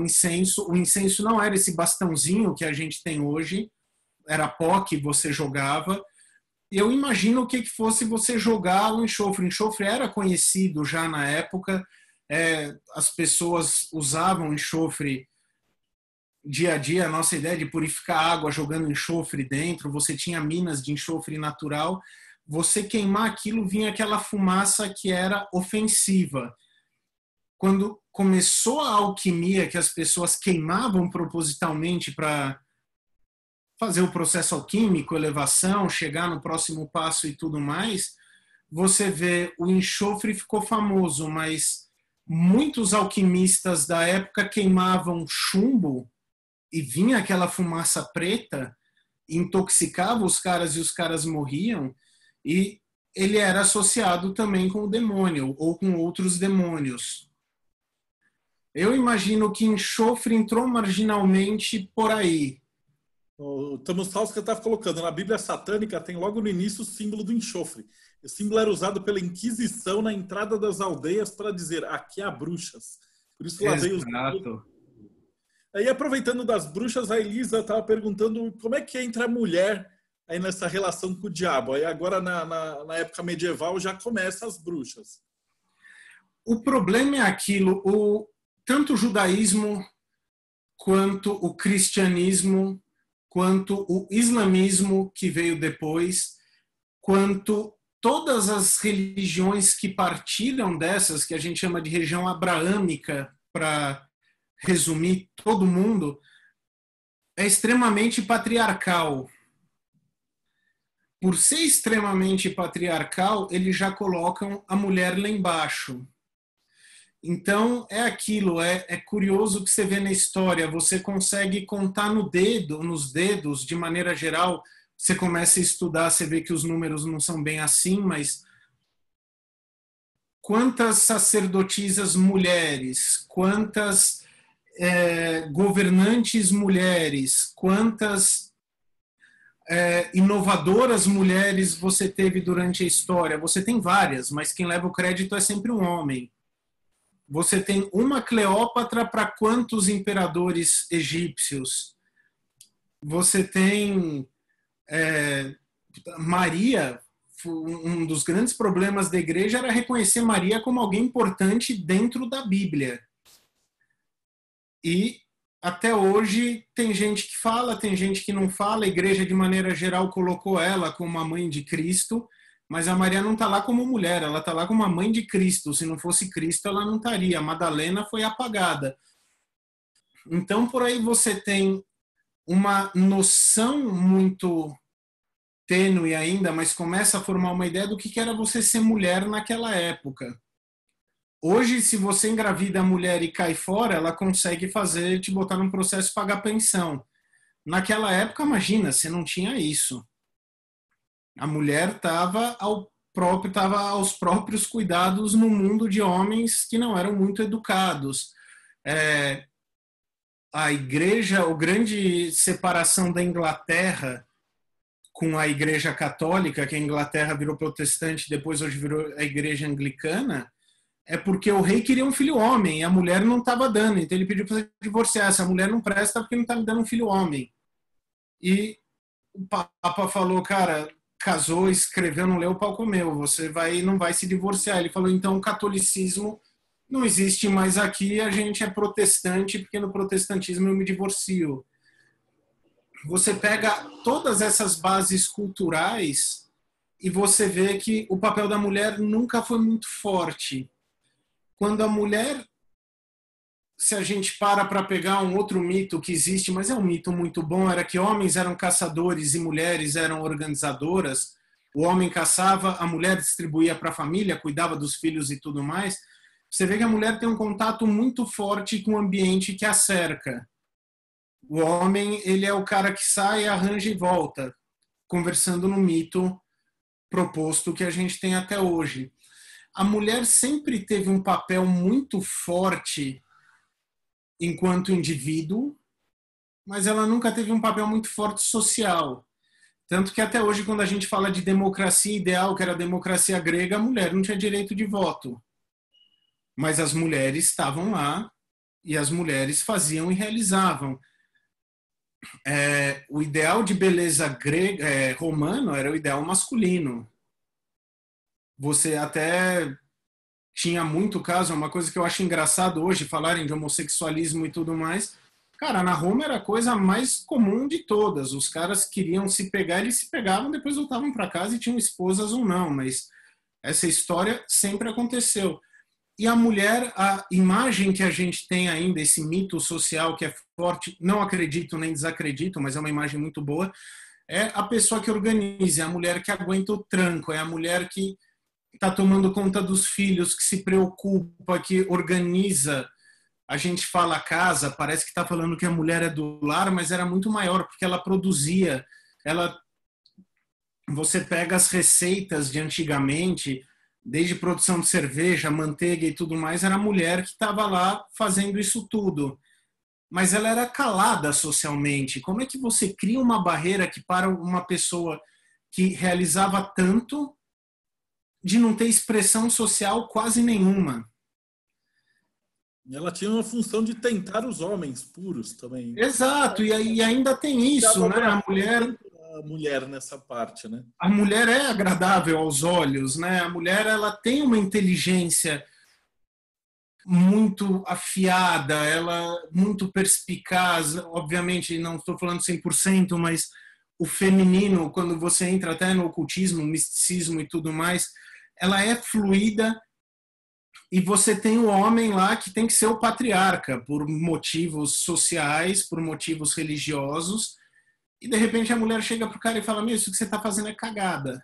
Incenso. O incenso não era esse bastãozinho que a gente tem hoje, era pó que você jogava. E eu imagino o que fosse você jogar o enxofre. O enxofre era conhecido já na época, as pessoas usavam enxofre dia a dia. A nossa ideia de purificar água jogando enxofre dentro, você tinha minas de enxofre natural, você queimar aquilo, vinha aquela fumaça que era ofensiva. Quando começou a alquimia, que as pessoas queimavam propositalmente para fazer o processo alquímico, elevação, chegar no próximo passo e tudo mais, você vê o enxofre ficou famoso, mas muitos alquimistas da época queimavam chumbo e vinha aquela fumaça preta, intoxicava os caras e os caras morriam, e ele era associado também com o demônio ou com outros demônios. Eu imagino que enxofre entrou marginalmente por aí. O Tamusalska estava colocando, na Bíblia satânica tem logo no início o símbolo do enxofre. O símbolo era usado pela Inquisição na entrada das aldeias para dizer, aqui há bruxas. Por isso lá veio os... Aí, aproveitando das bruxas, a Elisa estava perguntando como é que entra a mulher aí nessa relação com o diabo. Aí agora, na época medieval, já começa as bruxas. O problema é aquilo, tanto o judaísmo, quanto o cristianismo, quanto o islamismo, que veio depois, quanto todas as religiões que partiram dessas, que a gente chama de região abraâmica, para resumir todo mundo, é extremamente patriarcal. Por ser extremamente patriarcal, eles já colocam a mulher lá embaixo. Então, é aquilo, é curioso que você vê na história, você consegue contar nos dedos, de maneira geral, você começa a estudar, você vê que os números não são bem assim, mas quantas sacerdotisas mulheres, quantas governantes mulheres, quantas inovadoras mulheres você teve durante a história? Você tem várias, mas quem leva o crédito é sempre um homem. Você tem uma Cleópatra para quantos imperadores egípcios? Você tem Maria. Um dos grandes problemas da igreja era reconhecer Maria como alguém importante dentro da Bíblia. E até hoje tem gente que fala, tem gente que não fala. A igreja, de maneira geral, colocou ela como a mãe de Cristo, mas a Maria não está lá como mulher, ela está lá como a mãe de Cristo. Se não fosse Cristo, ela não estaria. A Madalena foi apagada. Então, por aí você tem uma noção muito tênue ainda, mas começa a formar uma ideia do que era você ser mulher naquela época. Hoje, se você engravida a mulher e cai fora, ela consegue te botar num processo e pagar pensão. Naquela época, imagina, você não tinha isso. A mulher estava aos próprios cuidados no mundo de homens que não eram muito educados. A igreja, a grande separação da Inglaterra com a igreja católica, que a Inglaterra virou protestante, depois hoje virou a igreja anglicana, é porque o rei queria um filho homem e a mulher não estava dando. Então ele pediu para você divorciar. Se a mulher não presta, porque não está me dando um filho homem. E o Papa falou, cara, casou, escreveu, não leu, o pau comeu. Você não vai se divorciar. Ele falou, então o catolicismo não existe mais aqui, a gente é protestante, porque no protestantismo eu me divorcio. Você pega todas essas bases culturais e você vê que o papel da mulher nunca foi muito forte. Quando a mulher, se a gente para pegar um outro mito que existe, mas é um mito muito bom, era que homens eram caçadores e mulheres eram organizadoras. O homem caçava, a mulher distribuía para a família, cuidava dos filhos e tudo mais. Você vê que a mulher tem um contato muito forte com o ambiente que a cerca. O homem, ele é o cara que sai, arranja e volta, conversando no mito proposto que a gente tem até hoje. A mulher sempre teve um papel muito forte enquanto indivíduo, mas ela nunca teve um papel muito forte social. Tanto que até hoje, quando a gente fala de democracia ideal, que era a democracia grega, a mulher não tinha direito de voto. Mas as mulheres estavam lá e as mulheres faziam e realizavam. O ideal de beleza grega, romano era o ideal masculino. Você até tinha muito caso, é uma coisa que eu acho engraçado hoje, falarem de homossexualismo e tudo mais. Cara, na Roma era a coisa mais comum de todas. Os caras queriam se pegar, eles se pegavam, depois voltavam para casa e tinham esposas ou não, mas essa história sempre aconteceu. E a mulher, a imagem que a gente tem ainda, esse mito social que é forte, não acredito nem desacredito, mas é uma imagem muito boa, é a pessoa que organiza, é a mulher que aguenta o tranco, é a mulher que está tomando conta dos filhos, que se preocupa, que organiza. A gente fala casa, parece que está falando que a mulher é do lar, mas era muito maior, porque ela produzia. Você pega as receitas de antigamente, desde produção de cerveja, manteiga e tudo mais, era a mulher que estava lá fazendo isso tudo. Mas ela era calada socialmente. Como é que você cria uma barreira que para uma pessoa que realizava tanto de não ter expressão social quase nenhuma? Ela tinha uma função de tentar os homens puros também. Exato, e ainda tem isso, né? A mulher nessa parte, né? A mulher é agradável aos olhos, né? A mulher, ela tem uma inteligência muito afiada, ela muito perspicaz, obviamente não estou falando 100%, mas o feminino, quando você entra até no ocultismo, misticismo e tudo mais, ela é fluida, e você tem o homem lá que tem que ser o patriarca, por motivos sociais, por motivos religiosos, e de repente a mulher chega pro cara e fala: meu, isso que você está fazendo é cagada.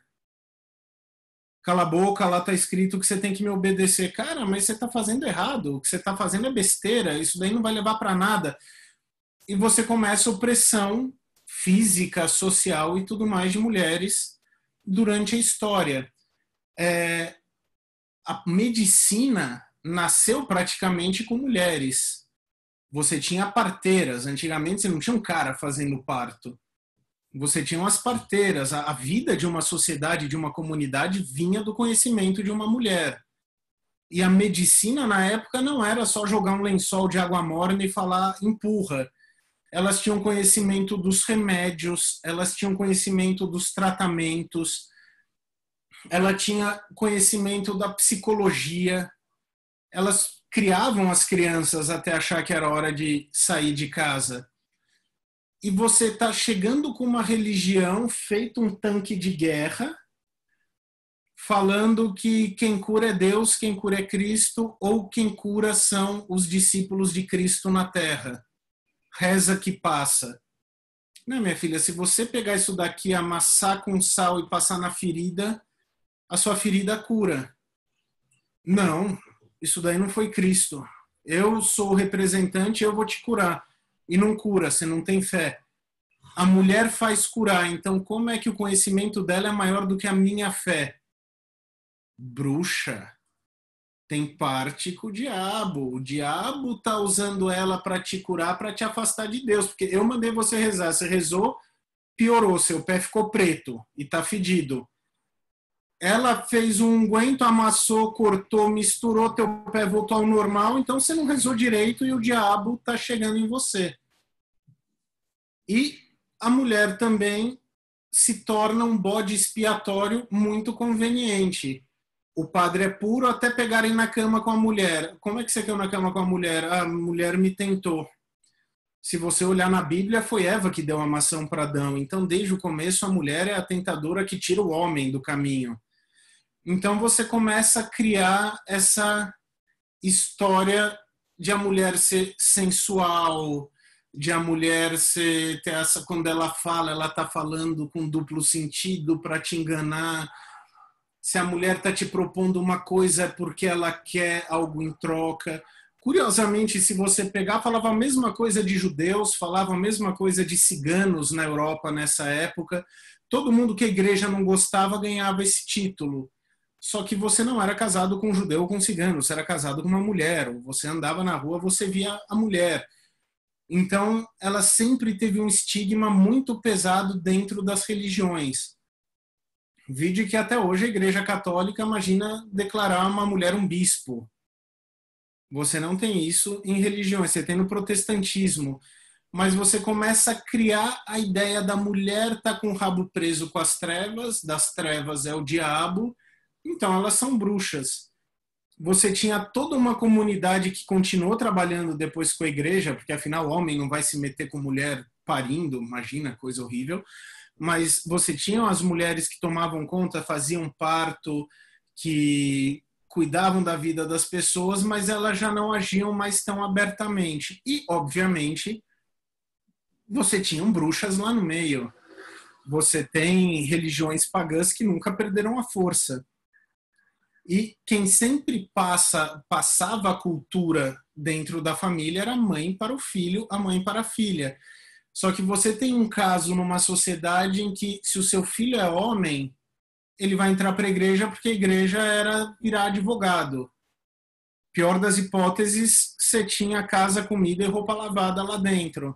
Cala a boca, lá está escrito que você tem que me obedecer. Cara, mas você está fazendo errado, o que você está fazendo é besteira, isso daí não vai levar para nada. E você começa a opressão física, social e tudo mais de mulheres durante a história. A medicina nasceu praticamente com mulheres. Você tinha parteiras, antigamente você não tinha um cara fazendo parto. Você tinha umas parteiras. A vida de uma sociedade, de uma comunidade, vinha do conhecimento de uma mulher. E a medicina, na época, não era só jogar um lençol de água morna e falar empurra. Elas tinham conhecimento dos remédios, elas tinham conhecimento dos tratamentos, ela tinha conhecimento da psicologia. Elas criavam as crianças até achar que era hora de sair de casa. E você está chegando com uma religião feito um tanque de guerra, falando que quem cura é Deus, quem cura é Cristo, ou quem cura são os discípulos de Cristo na Terra. Reza que passa. Não, minha filha, se você pegar isso daqui, amassar com sal e passar na ferida, a sua ferida cura. Não, isso daí não foi Cristo. Eu sou o representante, eu vou te curar. E não cura, você não tem fé. A mulher faz curar, então como é que o conhecimento dela é maior do que a minha fé? Bruxa. Tem parte com o diabo. O diabo está usando ela para te curar, para te afastar de Deus. Porque eu mandei você rezar, você rezou, piorou, seu pé ficou preto e está fedido. Ela fez um unguento, amassou, cortou, misturou, teu pé voltou ao normal, então você não rezou direito e o diabo está chegando em você. E a mulher também se torna um bode expiatório muito conveniente. O padre é puro até pegarem na cama com a mulher. Como é que você caiu na cama com a mulher? A mulher me tentou. Se você olhar na Bíblia, foi Eva que deu a maçã para Adão. Então, desde o começo, a mulher é a tentadora que tira o homem do caminho. Então, você começa a criar essa história de a mulher ser sensual, de a mulher ser, ter essa, quando ela fala, ela está falando com duplo sentido para te enganar. Se a mulher está te propondo uma coisa é porque ela quer algo em troca. Curiosamente, se você pegar, falava a mesma coisa de judeus, falava a mesma coisa de ciganos na Europa nessa época. Todo mundo que a igreja não gostava ganhava esse título. Só que você não era casado com um judeu ou com um cigano, você era casado com uma mulher. Ou você andava na rua, você via a mulher. Então, ela sempre teve um estigma muito pesado dentro das religiões. Vídeo que até hoje a Igreja Católica imagina declarar uma mulher um bispo. Você não tem isso em religiões, você tem no protestantismo. Mas você começa a criar a ideia da mulher estar com o rabo preso com as trevas, das trevas é o diabo, então elas são bruxas. Você tinha toda uma comunidade que continuou trabalhando depois com a igreja, porque afinal o homem não vai se meter com mulher parindo, imagina, coisa horrível. Mas você tinha as mulheres que tomavam conta, faziam parto, que cuidavam da vida das pessoas, mas elas já não agiam mais tão abertamente. E, obviamente, você tinha bruxas lá no meio. Você tem religiões pagãs que nunca perderam a força. E quem sempre passava a cultura dentro da família era a mãe para o filho, a mãe para a filha. Só que você tem um caso numa sociedade em que, se o seu filho é homem, ele vai entrar para a igreja porque a igreja era virar advogado. Pior das hipóteses, você tinha casa, comida e roupa lavada lá dentro.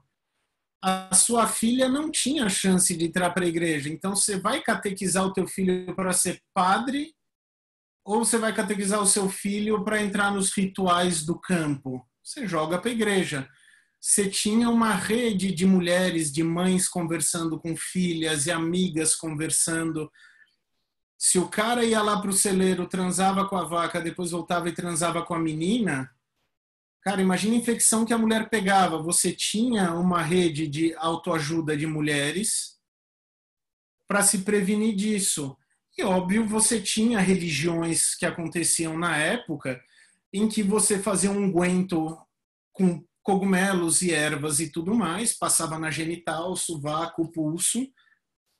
A sua filha não tinha chance de entrar para a igreja. Então, você vai catequizar o teu filho para ser padre ou você vai catequizar o seu filho para entrar nos rituais do campo? você joga para a igreja. Você tinha uma rede de mulheres, de mães conversando com filhas e amigas conversando. Se o cara ia lá para o celeiro, transava com a vaca, depois voltava e transava com a menina, cara, imagina a infecção que a mulher pegava. Você tinha uma rede de autoajuda de mulheres para se prevenir disso. E, óbvio, você tinha religiões que aconteciam na época em que você fazia um unguento com cogumelos e ervas e tudo mais, passava na genital, sovaco, pulso,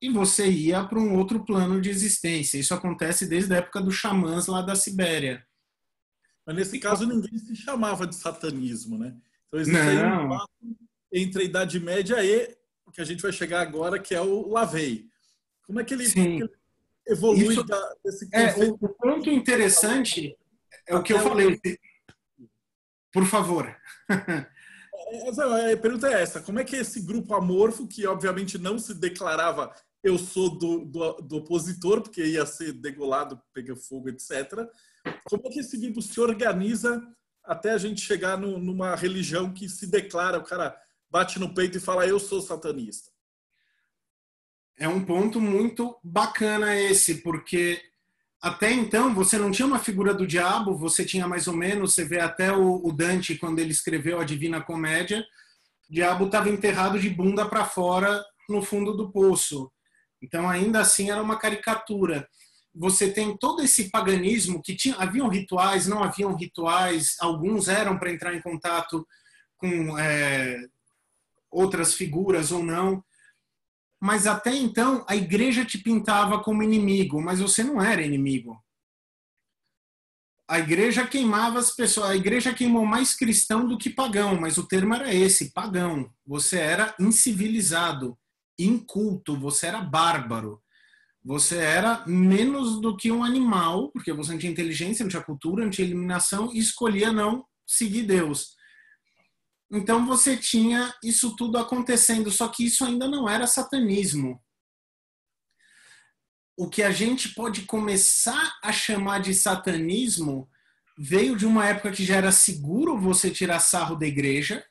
e você ia para um outro plano de existência. Isso acontece desde a época dos xamãs lá da Sibéria. Mas nesse caso ninguém se chamava de satanismo, né? Então existe aí um Não. passo entre a Idade Média e o que a gente vai chegar agora, que é o Lavey. Como é que ele Sim. evolui Isso desse é conceito? o ponto interessante é o que eu Até falei. Por favor. A pergunta é essa: como é que esse grupo amorfo, que obviamente não se declarava eu sou do opositor, porque ia ser degolado, pegar fogo, etc. Como é que esse grupo se organiza até a gente chegar numa religião que se declara, o cara bate no peito e fala eu sou satanista? É um ponto muito bacana esse, porque até então você não tinha uma figura do diabo, você tinha mais ou menos, você vê até o Dante, quando ele escreveu a Divina Comédia, o diabo estava enterrado de bunda para fora no fundo do poço. Então ainda assim era uma caricatura. Você tem todo esse paganismo que haviam rituais, não haviam rituais, alguns eram para entrar em contato com outras figuras ou não, mas até então a igreja te pintava como inimigo, mas você não era inimigo. A igreja queimava as pessoas, a igreja queimou mais cristão do que pagão, mas o termo era esse, pagão. Você era incivilizado, inculto, você era bárbaro. Você era menos do que um animal, porque você não tinha inteligência, não tinha cultura, não tinha eliminação, e escolhia não seguir Deus. Então você tinha isso tudo acontecendo, só que isso ainda não era satanismo. O que a gente pode começar a chamar de satanismo veio de uma época que já era seguro você tirar sarro da igreja,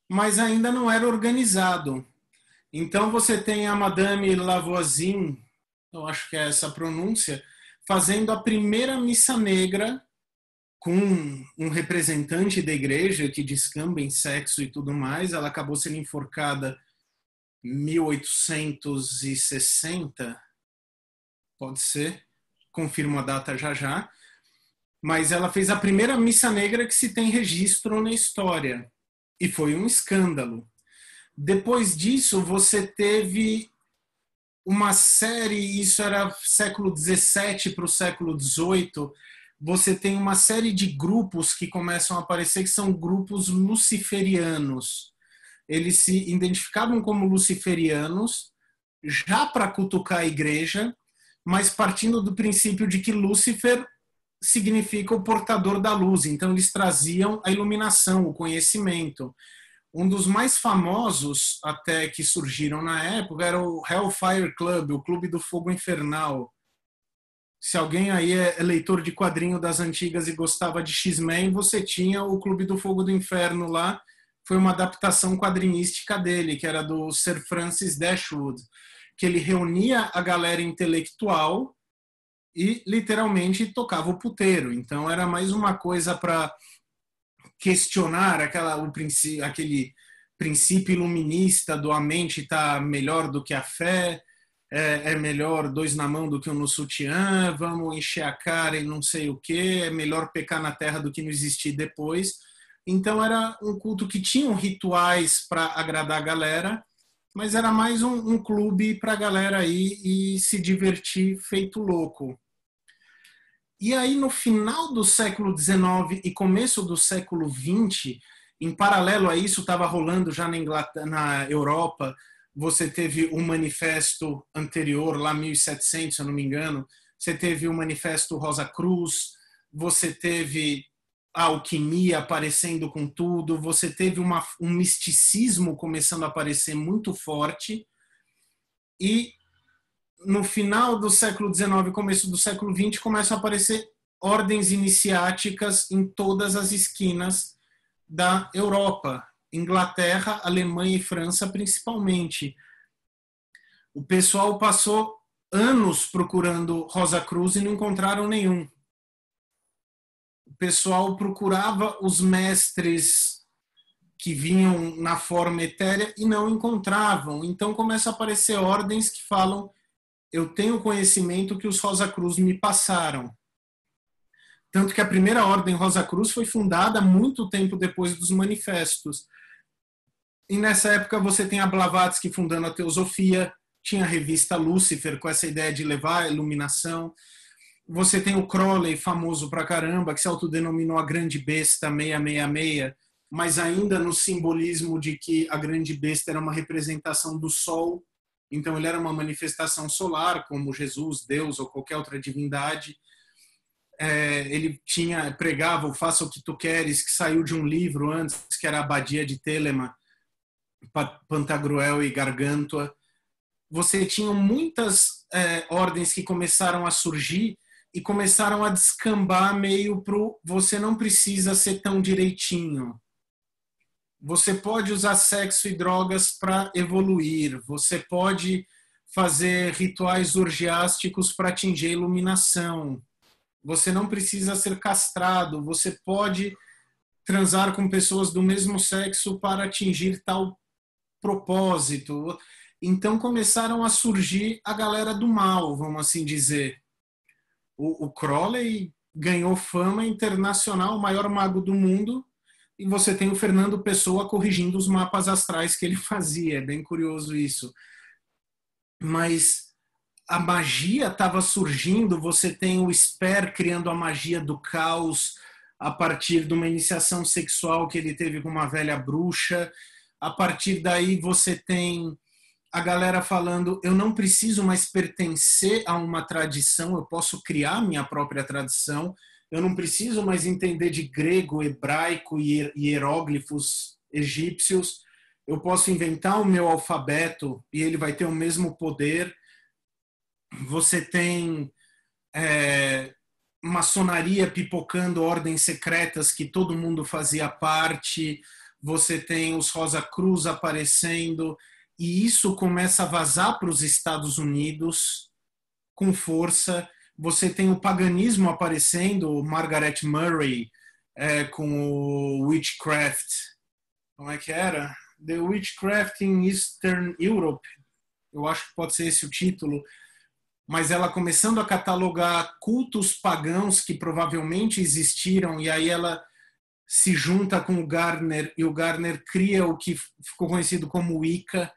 mas ainda não era organizado. Então você tem a Madame Lavoisin, eu acho que é essa a pronúncia, fazendo a primeira missa negra com um representante da igreja que descamba em sexo e tudo mais. Ela acabou sendo enforcada em 1860, pode ser, confirmo a data já já, mas ela fez a primeira missa negra que se tem registro na história, e foi um escândalo. Depois disso, você teve uma série, isso era século XVII para o século XVIII, você tem uma série de grupos que começam a aparecer, que são grupos luciferianos. Eles se identificavam como luciferianos, já para cutucar a igreja, mas partindo do princípio de que Lúcifer significa o portador da luz. Então, eles traziam a iluminação, o conhecimento. Um dos mais famosos até que surgiram na época era o Hellfire Club, o Clube do Fogo Infernal. Se alguém aí é leitor de quadrinho das antigas e gostava de X-Men, você tinha o Clube do Fogo do Inferno lá. Foi uma adaptação quadrinística dele, que era do Sir Francis Dashwood, que ele reunia a galera intelectual e literalmente tocava o puteiro. Então era mais uma coisa para questionar aquele princípio iluminista do a mente está melhor do que a fé, é melhor dois na mão do que um no sutiã, vamos encher a cara e não sei o que, é melhor pecar na terra do que não existir depois. Então era um culto que tinha rituais para agradar a galera, mas era mais um clube para a galera aí e se divertir feito louco. E aí no final do século XIX e começo do século XX, em paralelo a isso, estava rolando já na Europa, você teve um manifesto anterior, lá 1700, se eu não me engano, você teve o manifesto Rosa Cruz, você teve a alquimia aparecendo com tudo, você teve um misticismo começando a aparecer muito forte, e no final do século XIX e começo do século XX começam a aparecer ordens iniciáticas em todas as esquinas da Europa, Inglaterra, Alemanha e França principalmente. O pessoal passou anos procurando Rosa Cruz e não encontraram nenhum. O pessoal procurava os mestres que vinham na forma etérea e não encontravam. Então começam a aparecer ordens que falam: eu tenho conhecimento que os Rosa Cruz me passaram. Tanto que a primeira ordem Rosa Cruz foi fundada muito tempo depois dos manifestos. E nessa época você tem a Blavatsky fundando a Teosofia, tinha a revista Lúcifer com essa ideia de levar a iluminação. Você tem o Crowley, famoso pra caramba, que se autodenominou a Grande Besta 666, mas ainda no simbolismo de que a Grande Besta era uma representação do Sol, então ele era uma manifestação solar, como Jesus, Deus ou qualquer outra divindade. Ele pregava o Faça o que tu queres, que saiu de um livro antes, que era a Abadia de Telema, Pantagruel e Gargantua. Você tinha muitas ordens que começaram a surgir e começaram a descambar meio pro você não precisa ser tão direitinho. Você pode usar sexo e drogas para evoluir. Você pode fazer rituais orgiásticos para atingir a iluminação. Você não precisa ser castrado. Você pode transar com pessoas do mesmo sexo para atingir tal propósito. Então começaram a surgir a galera do mal, vamos assim dizer. O Crowley ganhou fama internacional, o maior mago do mundo, e você tem o Fernando Pessoa corrigindo os mapas astrais que ele fazia. É bem curioso isso. Mas a magia estava surgindo, você tem o Sper criando a magia do caos a partir de uma iniciação sexual que ele teve com uma velha bruxa. A partir daí você tem a galera falando: eu não preciso mais pertencer a uma tradição, eu posso criar minha própria tradição, eu não preciso mais entender de grego, hebraico e hieróglifos egípcios, eu posso inventar o meu alfabeto e ele vai ter o mesmo poder. Você tem maçonaria pipocando ordens secretas que todo mundo fazia parte, você tem os Rosa Cruz aparecendo, e isso começa a vazar para os Estados Unidos com força. Você tem o paganismo aparecendo, o Margaret Murray com o Witchcraft. Como é que era? The Witchcraft in Eastern Europe. Eu acho que pode ser esse o título. Mas ela começando a catalogar cultos pagãos que provavelmente existiram, e aí ela se junta com o Gardner, e o Gardner cria o que ficou conhecido como Wicca,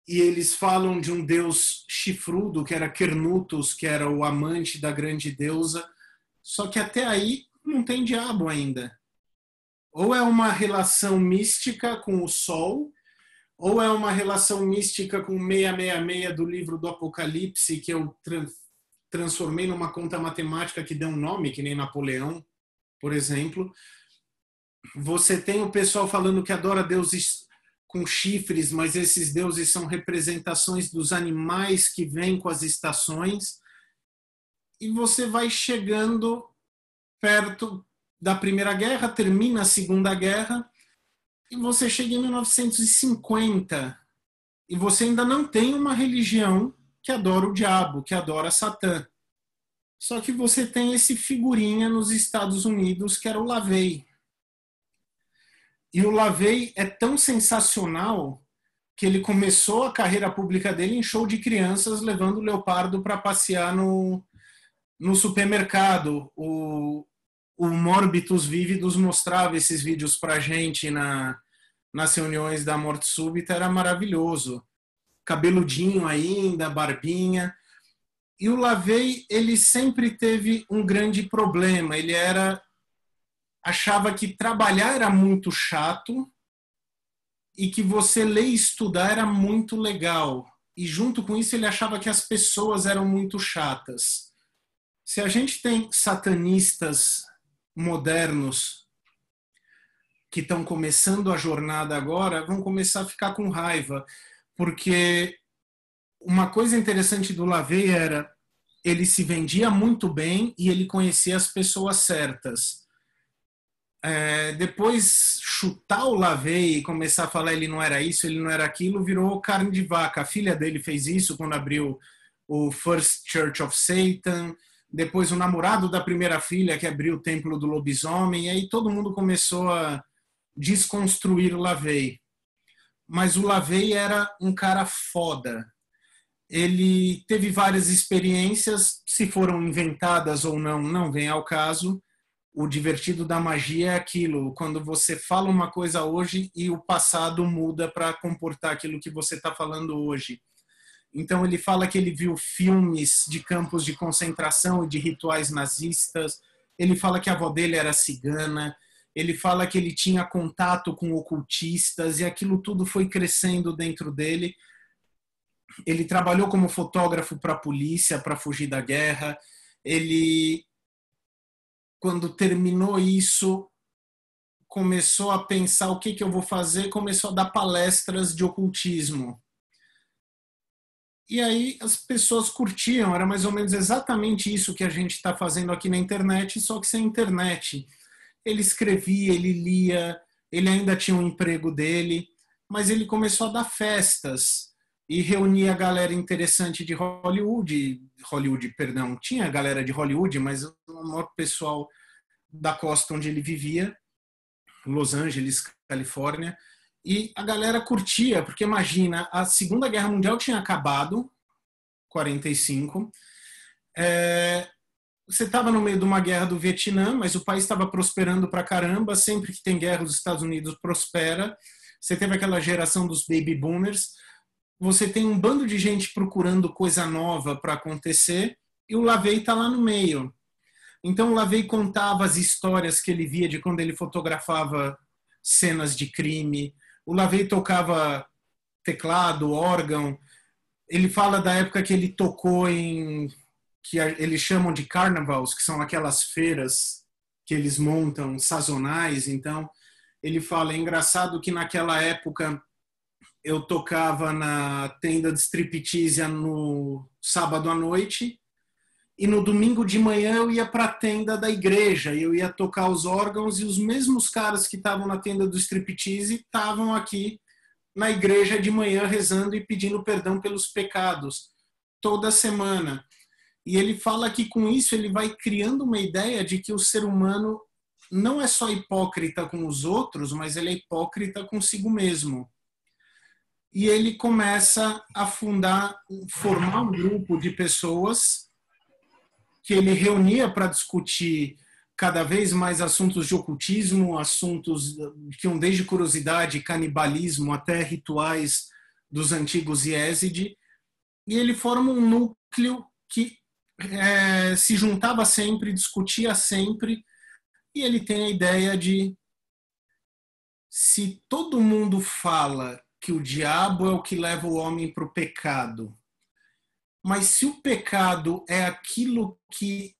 e eles falam de um deus chifrudo, que era Kernutus, que era o amante da grande deusa, só que até aí não tem diabo ainda. Ou é uma relação mística com o Sol, ou é uma relação mística com 666 do livro do Apocalipse, que eu transformei numa conta matemática que deu um nome, que nem Napoleão, por exemplo. Você tem o pessoal falando que adora deuses com chifres, mas esses deuses são representações dos animais que vêm com as estações. E você vai chegando perto da Primeira Guerra, termina a Segunda Guerra, e você chega em 1950, e você ainda não tem uma religião que adora o diabo, que adora Satã. Só que você tem esse figurinha nos Estados Unidos, que era o LaVey. E o LaVey é tão sensacional que ele começou a carreira pública dele em show de crianças, levando o leopardo para passear no supermercado. O Morbitus Vívidos mostrava esses vídeos pra gente nas reuniões da Morte Súbita, era maravilhoso. Cabeludinho ainda, barbinha. E o LaVey, ele sempre teve um grande problema. Ele achava que trabalhar era muito chato e que você ler e estudar era muito legal. E junto com isso ele achava que as pessoas eram muito chatas. Se a gente tem satanistas modernos que estão começando a jornada agora, vão começar a ficar com raiva, porque uma coisa interessante do LaVey era ele se vendia muito bem e ele conhecia as pessoas certas. Depois, chutar o LaVey e começar a falar ele não era isso, ele não era aquilo, virou carne de vaca. A filha dele fez isso quando abriu o First Church of Satan. Depois, o namorado da primeira filha que abriu o Templo do Lobisomem. E aí todo mundo começou a desconstruir o LaVey. Mas o LaVey era um cara foda. Ele teve várias experiências, se foram inventadas ou não, não vem ao caso. O divertido da magia é aquilo, quando você fala uma coisa hoje e o passado muda para comportar aquilo que você está falando hoje. Então ele fala que ele viu filmes de campos de concentração e de rituais nazistas, ele fala que a avó dele era cigana, ele fala que ele tinha contato com ocultistas e aquilo tudo foi crescendo dentro dele. Ele trabalhou como fotógrafo para a polícia, para fugir da guerra. Ele, quando terminou isso, começou a pensar o que eu vou fazer, começou a dar palestras de ocultismo. E aí as pessoas curtiam, era mais ou menos exatamente isso que a gente está fazendo aqui na internet, só que sem internet. Ele escrevia, ele lia, ele ainda tinha um emprego dele, mas ele começou a dar festas e reunia a galera interessante de Hollywood, tinha galera de Hollywood, mas o maior pessoal da costa onde ele vivia, Los Angeles, Califórnia, e a galera curtia, porque imagina, a Segunda Guerra Mundial tinha acabado, 45, você estava no meio de uma guerra do Vietnã, mas o país estava prosperando pra caramba, sempre que tem guerra os Estados Unidos prospera, você teve aquela geração dos baby boomers, você tem um bando de gente procurando coisa nova para acontecer, e o LaVey está lá no meio. Então o LaVey contava as histórias que ele via de quando ele fotografava cenas de crime, o LaVey tocava teclado, órgão, ele fala da época que ele tocou em, que eles chamam de carnavals, que são aquelas feiras que eles montam sazonais. Então ele fala, é engraçado que naquela época eu tocava na tenda de striptease no sábado à noite e no domingo de manhã eu ia para a tenda da igreja, eu ia tocar os órgãos e os mesmos caras que estavam na tenda do striptease estavam aqui na igreja de manhã rezando e pedindo perdão pelos pecados toda semana. E ele fala que com isso ele vai criando uma ideia de que o ser humano não é só hipócrita com os outros, mas ele é hipócrita consigo mesmo. E ele começa a formar um grupo de pessoas que ele reunia para discutir cada vez mais assuntos de ocultismo, assuntos que iam desde curiosidade, canibalismo, até rituais dos antigos Yezid. E ele forma um núcleo que se juntava sempre, discutia sempre, e ele tem a ideia de, se todo mundo fala que o diabo é o que leva o homem para o pecado, mas se o pecado é aquilo que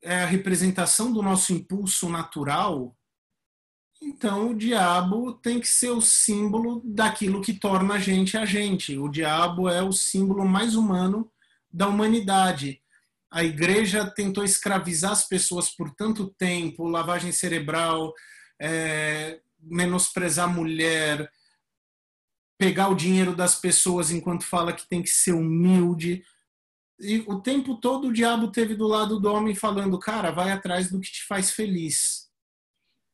é a representação do nosso impulso natural, então o diabo tem que ser o símbolo daquilo que torna a gente a gente. O diabo é o símbolo mais humano da humanidade. A igreja tentou escravizar as pessoas por tanto tempo, lavagem cerebral, menosprezar a mulher, pegar o dinheiro das pessoas enquanto fala que tem que ser humilde. E o tempo todo o diabo teve do lado do homem falando, cara, vai atrás do que te faz feliz.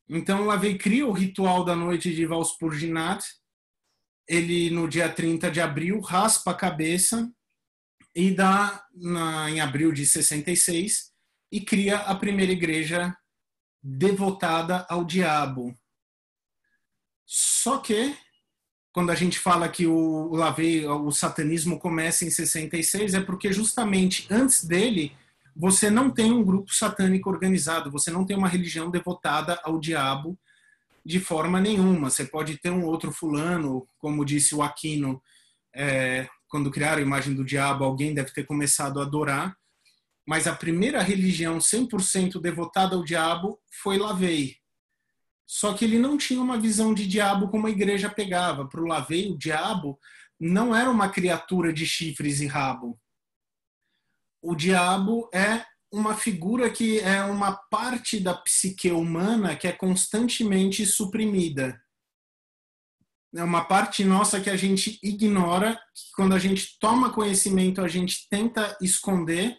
Então LaVey cria o ritual da noite de Valspurginat. Ele, no dia 30 de abril, raspa a cabeça e dá, em abril de 66, e cria a primeira igreja devotada ao diabo. Só que quando a gente fala que o LaVey, o satanismo começa em 66, é porque justamente antes dele você não tem um grupo satânico organizado, você não tem uma religião devotada ao diabo de forma nenhuma. Você pode ter um outro fulano, como disse o Aquino, quando criaram a imagem do diabo, alguém deve ter começado a adorar, mas a primeira religião 100% devotada ao diabo foi LaVey. Só que ele não tinha uma visão de diabo como a igreja pegava. Para o LaVey, o diabo não era uma criatura de chifres e rabo. o diabo é uma figura que é uma parte da psique humana que é constantemente suprimida. É uma parte nossa que a gente ignora, que quando a gente toma conhecimento, a gente tenta esconder.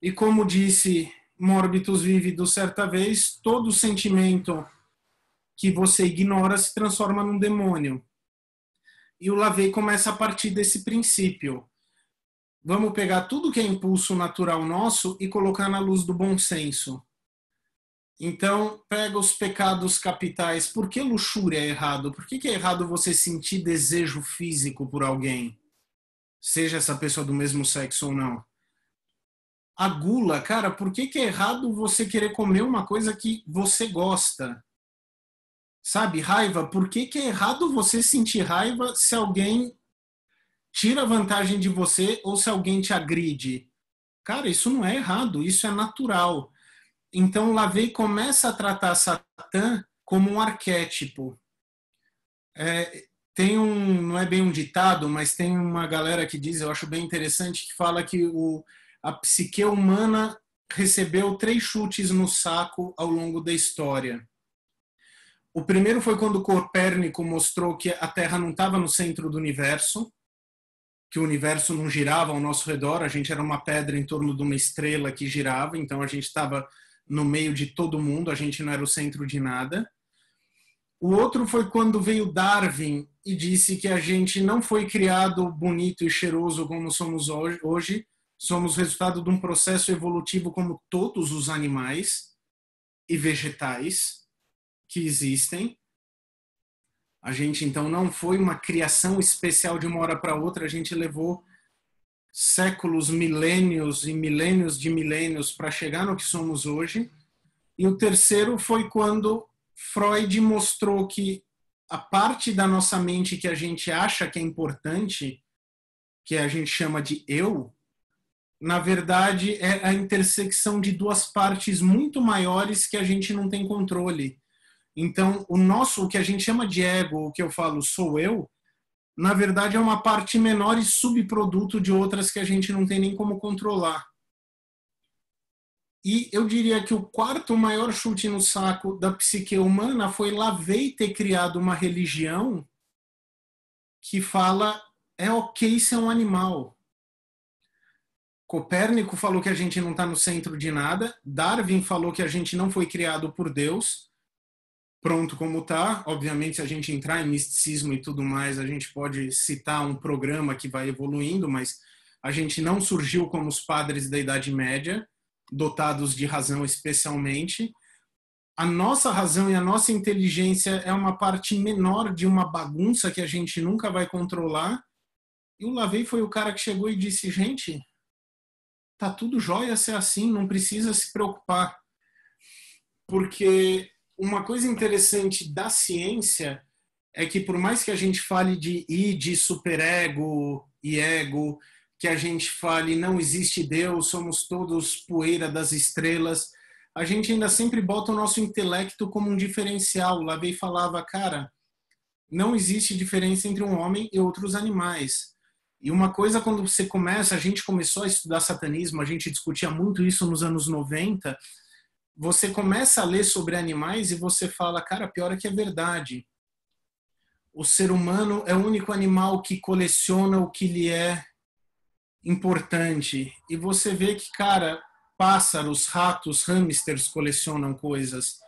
E como disse Morbitus Vívido certa vez, todo sentimento que você ignora se transforma num demônio. E o Lavey começa a partir desse princípio. Vamos pegar tudo que é impulso natural nosso e colocar na luz do bom senso. Então, pega os pecados capitais. Por que luxúria é errado? Por que é errado você sentir desejo físico por alguém? Seja essa pessoa do mesmo sexo ou não. A gula, cara, por que é errado você querer comer uma coisa que você gosta? Sabe, raiva, por que é errado você sentir raiva se alguém tira vantagem de você ou se alguém te agride? Cara, isso não é errado, isso é natural. Então, Lavey começa a tratar Satã como um arquétipo. Não é bem um ditado, mas tem uma galera que diz, eu acho bem interessante, que fala que a psique humana recebeu 3 chutes no saco ao longo da história. O primeiro foi quando Copérnico mostrou que a Terra não estava no centro do universo, que o universo não girava ao nosso redor, a gente era uma pedra em torno de uma estrela que girava, então a gente estava no meio de todo mundo, a gente não era o centro de nada. O outro foi quando veio Darwin e disse que a gente não foi criado bonito e cheiroso como somos hoje, somos resultado de um processo evolutivo como todos os animais e vegetais que existem. A gente, então, não foi uma criação especial de uma hora para outra, a gente levou séculos, milênios e milênios de milênios para chegar no que somos hoje. E o terceiro foi quando Freud mostrou que a parte da nossa mente que a gente acha que é importante, que a gente chama de eu, na verdade é a intersecção de 2 partes muito maiores que a gente não tem controle. Então, o que a gente chama de ego, o que eu falo sou eu, na verdade é uma parte menor e subproduto de outras que a gente não tem nem como controlar. E eu diria que o 4º maior chute no saco da psique humana foi Lavey ter criado uma religião que fala é ok ser um animal. Copérnico falou que a gente não está no centro de nada, Darwin falou que a gente não foi criado por Deus, pronto como está. Obviamente, se a gente entrar em misticismo e tudo mais, a gente pode citar um programa que vai evoluindo, mas a gente não surgiu como os padres da Idade Média, dotados de razão especialmente. A nossa razão e a nossa inteligência é uma parte menor de uma bagunça que a gente nunca vai controlar. E o Lavey foi o cara que chegou e disse, gente, tá tudo jóia ser assim, não precisa se preocupar. Porque uma coisa interessante da ciência é que por mais que a gente fale de id, superego e ego, que a gente fale não existe Deus, somos todos poeira das estrelas, a gente ainda sempre bota o nosso intelecto como um diferencial. Lavey falava, cara, não existe diferença entre um homem e outros animais. E uma coisa, quando você começa, a gente começou a estudar satanismo, a gente discutia muito isso nos anos 90, você começa a ler sobre animais e você fala, cara, pior é que é verdade. O ser humano é o único animal que coleciona o que lhe é importante. E você vê que, cara, pássaros, ratos, hamsters colecionam coisas.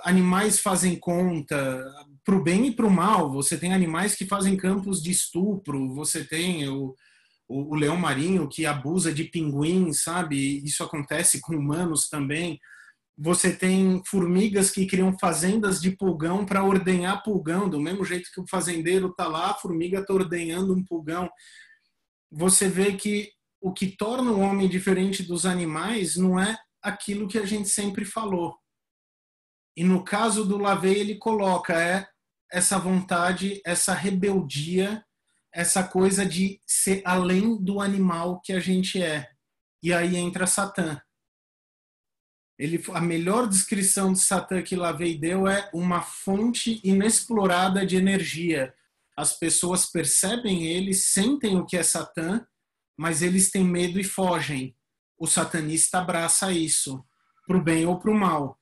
Animais fazem conta, pro bem e pro mal. Você tem animais que fazem campos de estupro, você tem o leão marinho que abusa de pinguim, sabe? Isso acontece com humanos também. Você tem formigas que criam fazendas de pulgão para ordenhar pulgão, do mesmo jeito que o fazendeiro está lá, a formiga está ordenhando um pulgão. Você vê que o que torna o homem diferente dos animais não é aquilo que a gente sempre falou. E no caso do Lavey, ele coloca essa vontade, essa rebeldia, essa coisa de ser além do animal que a gente é. E aí entra Satã. A melhor descrição de Satã que Lavey deu é uma fonte inexplorada de energia. As pessoas percebem ele, sentem o que é Satã, mas eles têm medo e fogem. O satanista abraça isso, para o bem ou para o mal.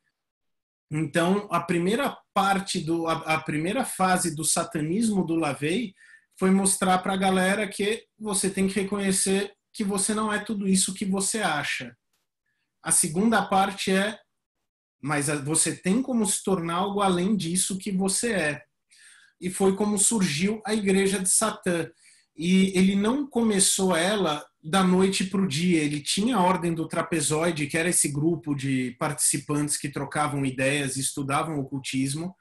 Então, a primeira a primeira fase do satanismo do LaVey foi mostrar para a galera que você tem que reconhecer que você não é tudo isso que você acha. A segunda parte é, mas você tem como se tornar algo além disso que você é. E foi como surgiu a Igreja de Satã. E ele não começou ela da noite para o dia. Ele tinha a Ordem do Trapezoide, que era esse grupo de participantes que trocavam ideias e estudavam ocultismo.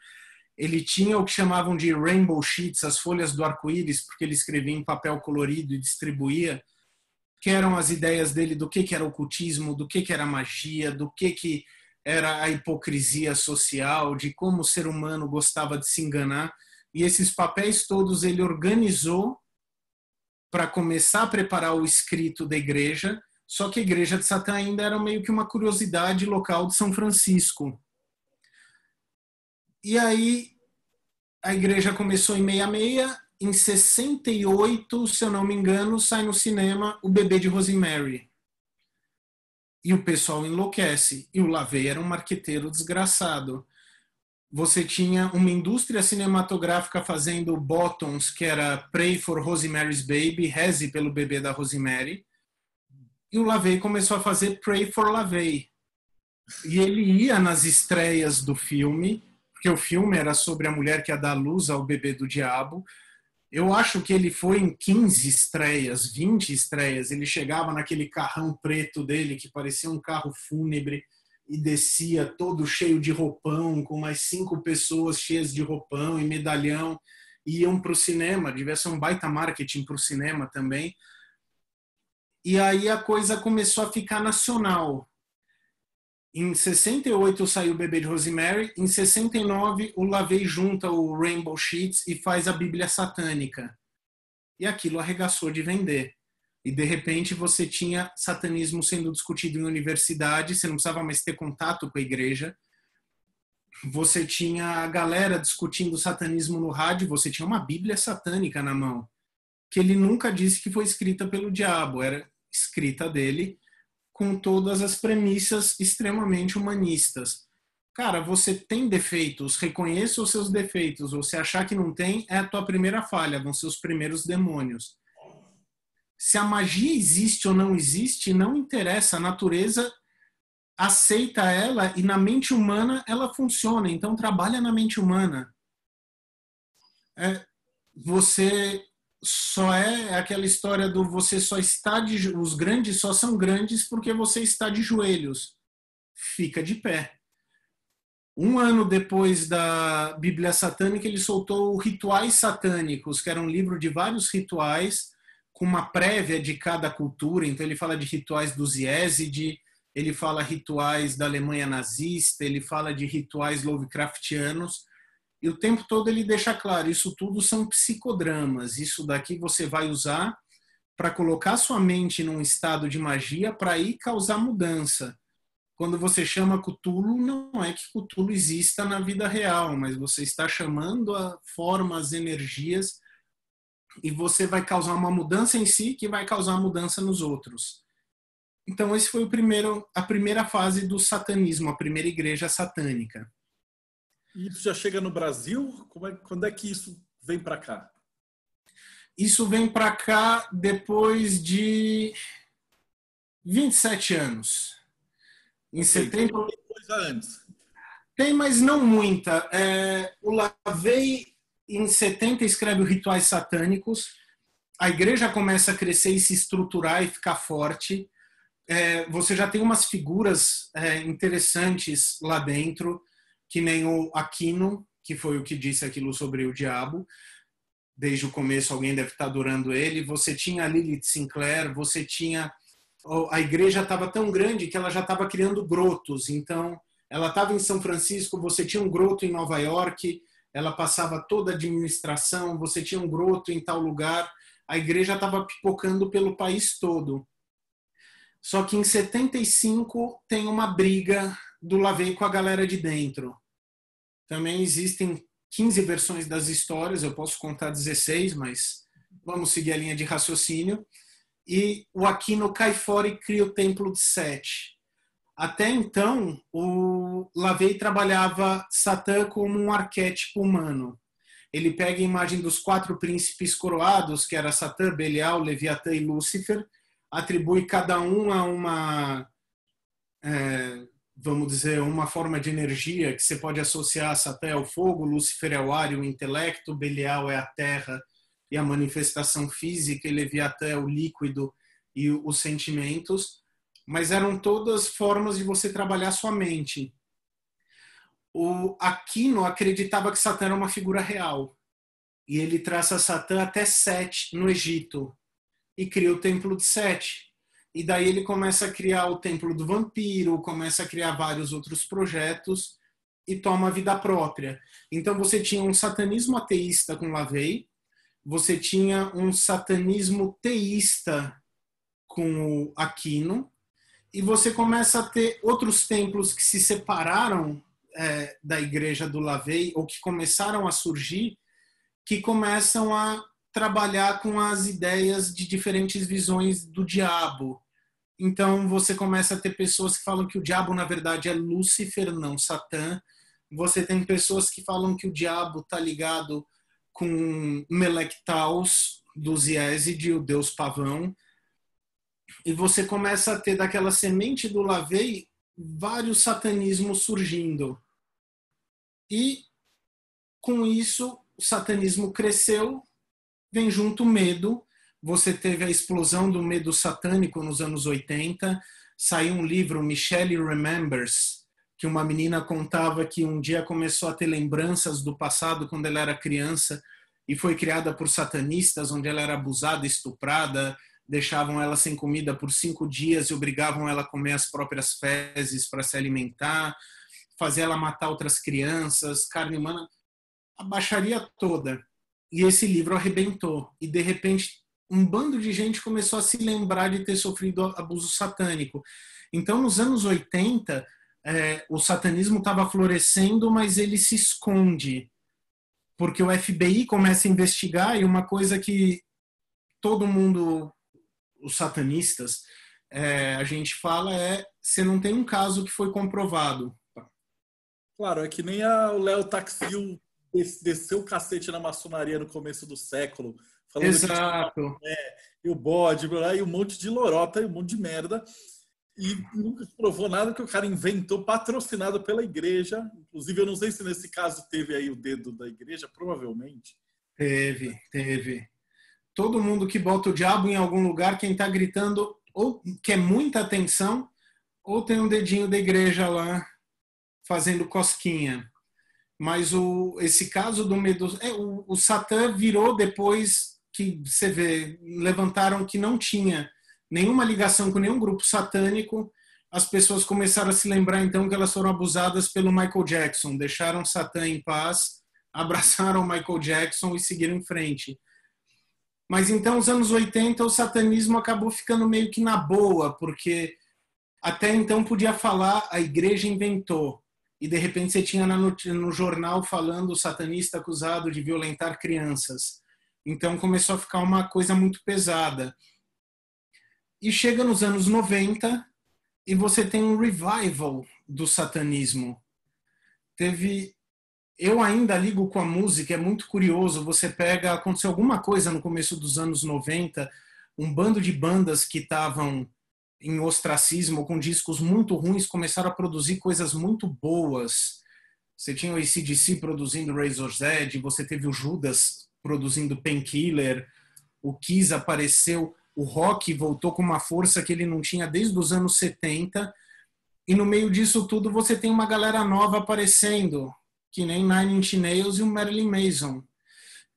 Ele tinha o que chamavam de Rainbow Sheets, as folhas do arco-íris, porque ele escrevia em papel colorido e distribuía, que eram as ideias dele do que era ocultismo, do que era magia, do que era a hipocrisia social, de como o ser humano gostava de se enganar. E esses papéis todos ele organizou para começar a preparar o escrito da igreja, só que a Igreja de Satã ainda era meio que uma curiosidade local de São Francisco. E aí a igreja começou em 66, em 68, se eu não me engano, sai no cinema O Bebê de Rosemary. E o pessoal enlouquece. E o LaVey era um marqueteiro desgraçado. Você tinha uma indústria cinematográfica fazendo bottoms, que era Pray for Rosemary's Baby, reze pelo bebê da Rosemary. E o LaVey começou a fazer Pray for LaVey. E ele ia nas estreias do filme, porque o filme era sobre a mulher que ia dar luz ao bebê do diabo. Eu acho que ele foi em 15 estreias, 20 estreias. Ele chegava naquele carrão preto dele, que parecia um carro fúnebre, e descia todo cheio de roupão, com mais 5 pessoas cheias de roupão e medalhão, e iam para o cinema. Devia ser um baita marketing para o cinema também. E aí a coisa começou a ficar nacional. Em 68 saiu o Bebê de Rosemary, em 69 o LaVey junta o Rainbow Sheets e faz a Bíblia Satânica. E aquilo arregaçou de vender. E de repente você tinha satanismo sendo discutido em universidade, você não precisava mais ter contato com a igreja. Você tinha a galera discutindo satanismo no rádio, você tinha uma Bíblia satânica na mão, que ele nunca disse que foi escrita pelo diabo, era escrita dele, com todas as premissas extremamente humanistas. Cara, você tem defeitos, reconheça os seus defeitos. Você achar que não tem, é a tua primeira falha, vão ser os primeiros demônios. Se a magia existe ou não existe, não interessa. A natureza aceita ela e na mente humana ela funciona. Então, trabalha na mente humana. Você só é aquela história do você só está os grandes só são grandes porque você está de joelhos. Fica de pé. Um ano depois da Bíblia Satânica, ele soltou Rituais Satânicos, que era um livro de vários rituais, com uma prévia de cada cultura. Então ele fala de rituais dos Yezid, ele fala rituais da Alemanha nazista, ele fala de rituais Lovecraftianos. E o tempo todo ele deixa claro, isso tudo são psicodramas. Isso daqui você vai usar para colocar sua mente num estado de magia para ir causar mudança. Quando você chama Cthulhu, não é que Cthulhu exista na vida real, mas você está chamando a formas, energias, e você vai causar uma mudança em si que vai causar mudança nos outros. Então, esse foi a primeira fase do satanismo, a primeira igreja satânica. E isso já chega no Brasil? Quando é que isso vem para cá? Isso vem para cá depois de 27 anos. Em 70... Tem coisa antes. Tem, mas não muita. O LaVey, em 70, escreve o Rituais Satânicos. A igreja começa a crescer e se estruturar e ficar forte. Você já tem umas figuras interessantes lá dentro, que nem o Aquino, que foi o que disse aquilo sobre o diabo. Desde o começo alguém deve estar adorando ele. Você tinha a Lilith Sinclair, você tinha... A igreja estava tão grande que ela já estava criando grotos. Então, ela estava em São Francisco, você tinha um groto em Nova York, ela passava toda a administração, você tinha um groto em tal lugar. A igreja estava pipocando pelo país todo. Só que em 75 tem uma briga do LaVey com a galera de dentro. Também existem 15 versões das histórias, eu posso contar 16, mas vamos seguir a linha de raciocínio. e o Aquino cai fora e cria o Templo de Sete. Até então, o LaVey trabalhava Satã como um arquétipo humano. Ele pega a imagem dos 4 príncipes coroados, que era Satã, Belial, Leviatã e Lúcifer, atribui cada um a uma, vamos dizer, uma forma de energia que você pode associar a Satã é o fogo, Lúcifer é o ar e o intelecto, Belial é a terra e a manifestação física, e Leviatã é o líquido e os sentimentos, mas eram todas formas de você trabalhar sua mente. O Aquino acreditava que Satã era uma figura real, e ele traça Satã até Sete, no Egito, e cria o Templo de Sete. E daí ele começa a criar o Templo do Vampiro, começa a criar vários outros projetos e toma vida própria. Então você tinha um satanismo ateísta com LaVey, você tinha um satanismo teísta com o Aquino, e você começa a ter outros templos que se separaram da igreja do LaVey, ou que começaram a surgir, que começam a trabalhar com as ideias de diferentes visões do diabo. Então você começa a ter pessoas que falam que o diabo na verdade é Lúcifer, não Satã. Você tem pessoas que falam que o diabo está ligado com Melectaus dos Iéside, o deus pavão. E você começa a ter daquela semente do LaVey vários satanismos surgindo. E com isso o satanismo cresceu, vem junto o medo. Você teve a explosão do medo satânico nos anos 80. Saiu um livro, Michelle Remembers, que uma menina contava que um dia começou a ter lembranças do passado quando ela era criança e foi criada por satanistas, onde ela era abusada, estuprada, deixavam ela sem comida por 5 dias e obrigavam ela a comer as próprias fezes para se alimentar, fazer ela matar outras crianças, carne humana, a baixaria toda. E esse livro arrebentou. E, de repente, um bando de gente começou a se lembrar de ter sofrido abuso satânico. Então, nos anos 80, o satanismo estava florescendo, mas ele se esconde. Porque o FBI começa a investigar, e uma coisa que todo mundo, os satanistas, a gente fala você não tem um caso que foi comprovado. Claro, é que nem o Léo Taxil desceu o cacete na maçonaria no começo do século, falando Exato. que e o bode, e um monte de lorota e um monte de merda, e nunca provou nada, que o cara inventou, patrocinado pela igreja. Inclusive, eu não sei se nesse caso teve aí o dedo da igreja, provavelmente. Teve. Todo mundo que bota o diabo em algum lugar, quem está gritando ou quer muita atenção, ou tem um dedinho da igreja lá fazendo cosquinha. Mas esse caso do medo... o Satã virou depois que você vê, levantaram que não tinha nenhuma ligação com nenhum grupo satânico. As pessoas começaram a se lembrar então que elas foram abusadas pelo Michael Jackson, deixaram Satã em paz, abraçaram o Michael Jackson e seguiram em frente. Mas então, nos anos 80, o satanismo acabou ficando meio que na boa, porque até então podia falar, a igreja inventou. E de repente você tinha no jornal falando o satanista acusado de violentar crianças. Então começou a ficar uma coisa muito pesada. E chega nos anos 90 e você tem um revival do satanismo. Eu ainda ligo com a música, é muito curioso. Aconteceu alguma coisa no começo dos anos 90, um bando de bandas que estavam em ostracismo, com discos muito ruins, começaram a produzir coisas muito boas. Você tinha o AC/DC produzindo Razor's Edge, você teve o Judas produzindo Painkiller, o Kiss apareceu, o rock voltou com uma força que ele não tinha desde os anos 70, e no meio disso tudo você tem uma galera nova aparecendo, que nem Nine Inch Nails e o Marilyn Manson.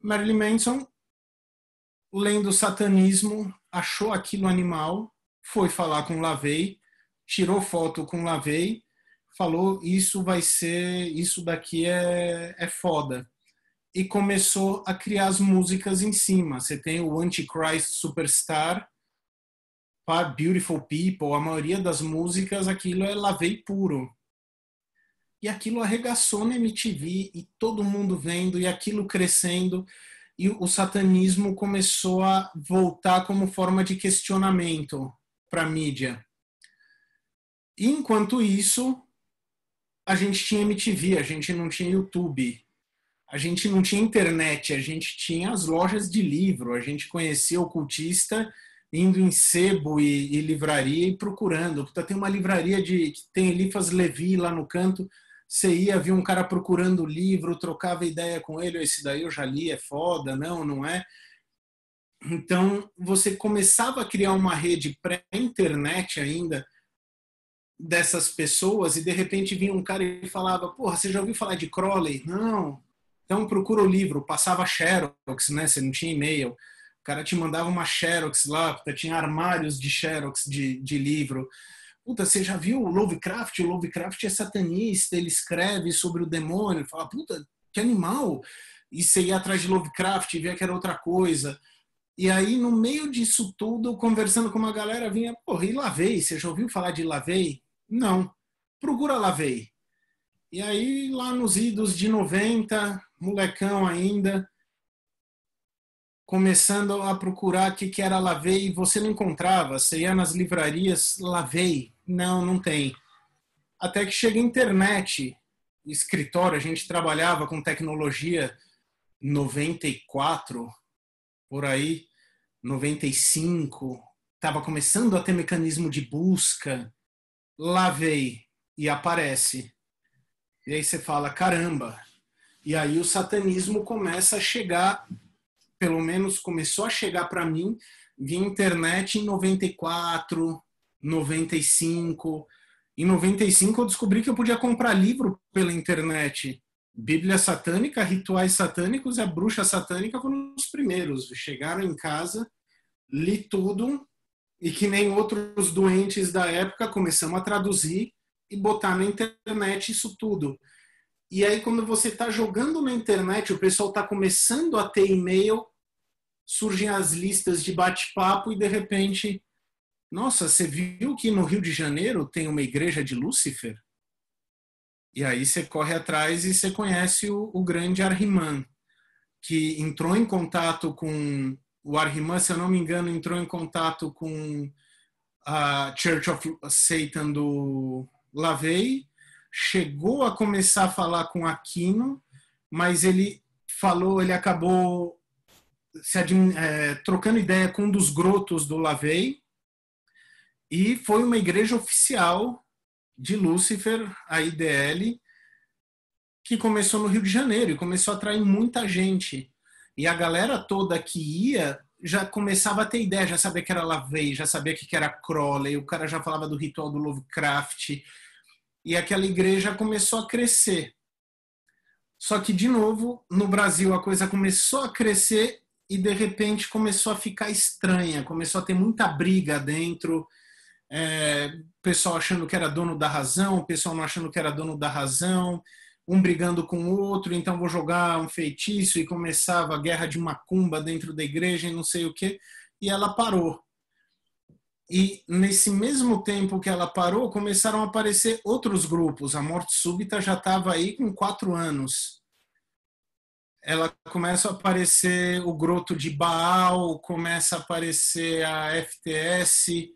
Marilyn Manson, lendo o satanismo, achou aquilo animal, foi falar com LaVey, tirou foto com LaVey, falou, isso daqui é foda. E começou a criar as músicas em cima. Você tem o Antichrist Superstar, Beautiful People, a maioria das músicas, aquilo é LaVey puro. E aquilo arregaçou na MTV, e todo mundo vendo, e aquilo crescendo. e o satanismo começou a voltar como forma de questionamento para a mídia. E, enquanto isso, a gente tinha MTV, a gente não tinha YouTube, a gente não tinha internet, a gente tinha as lojas de livro, a gente conhecia ocultista indo em sebo e livraria e procurando. Tem uma livraria que tem Eliphas Levi lá no canto, você ia, via um cara procurando o livro, trocava ideia com ele, esse daí eu já li, é foda, não é? Então, você começava a criar uma rede pré-internet ainda dessas pessoas e de repente vinha um cara e falava, porra, você já ouviu falar de Crowley? Não. Então procura o livro, passava Xerox, né? Você não tinha e-mail. O cara te mandava uma Xerox lá, tinha armários de Xerox de livro. Puta, você já viu o Lovecraft? O Lovecraft é satanista, ele escreve sobre o demônio. Fala, puta, que animal! E você ia atrás de Lovecraft e via que era outra coisa. E aí, no meio disso tudo, conversando com uma galera, vinha, porra, e Lavey? Você já ouviu falar de Lavey? Não. Procura Lavey. E aí, lá nos idos de 90, molecão ainda, começando a procurar o que era Lavey, você não encontrava. Você ia nas livrarias, Lavey. Não tem. Até que chega a internet, escritório, a gente trabalhava com tecnologia 94, por aí, 95, estava começando a ter mecanismo de busca, Lavey, e aparece. E aí você fala, caramba. E aí o satanismo começa a chegar, pelo menos começou a chegar para mim, via internet em 94, 95. Em 95 eu descobri que eu podia comprar livro pela internet. Bíblia satânica, rituais satânicos e a bruxa satânica foram os primeiros. Chegaram em casa, li tudo e que nem outros doentes da época começamos a traduzir e botar na internet isso tudo. E aí quando você está jogando na internet, o pessoal está começando a ter e-mail, surgem as listas de bate-papo e de repente, nossa, você viu que no Rio de Janeiro tem uma igreja de Lúcifer? E aí você corre atrás e você conhece o grande Ar-Riman, que entrou em contato com o Ar-Riman, se eu não me engano, entrou em contato com a Church of Satan do Lavey, chegou a começar a falar com Aquino, mas ele acabou trocando ideia com um dos grotos do Lavey, e foi uma igreja oficial de Lúcifer, a IDL, que começou no Rio de Janeiro e começou a atrair muita gente. E a galera toda que ia já começava a ter ideia, já sabia que era Lavey, já sabia que era Crowley, o cara já falava do ritual do Lovecraft, e aquela igreja começou a crescer. Só que, de novo, no Brasil a coisa começou a crescer e, de repente, começou a ficar estranha, começou a ter muita briga dentro, pessoal achando que era dono da razão, o pessoal não achando que era dono da razão, um brigando com o outro, então vou jogar um feitiço, e começava a guerra de macumba dentro da igreja e não sei o quê, e ela parou. E nesse mesmo tempo que ela parou, começaram a aparecer outros grupos. A Morte Súbita já estava aí com 4 anos. Ela começa a aparecer o Groto de Baal, começa a aparecer a FTS,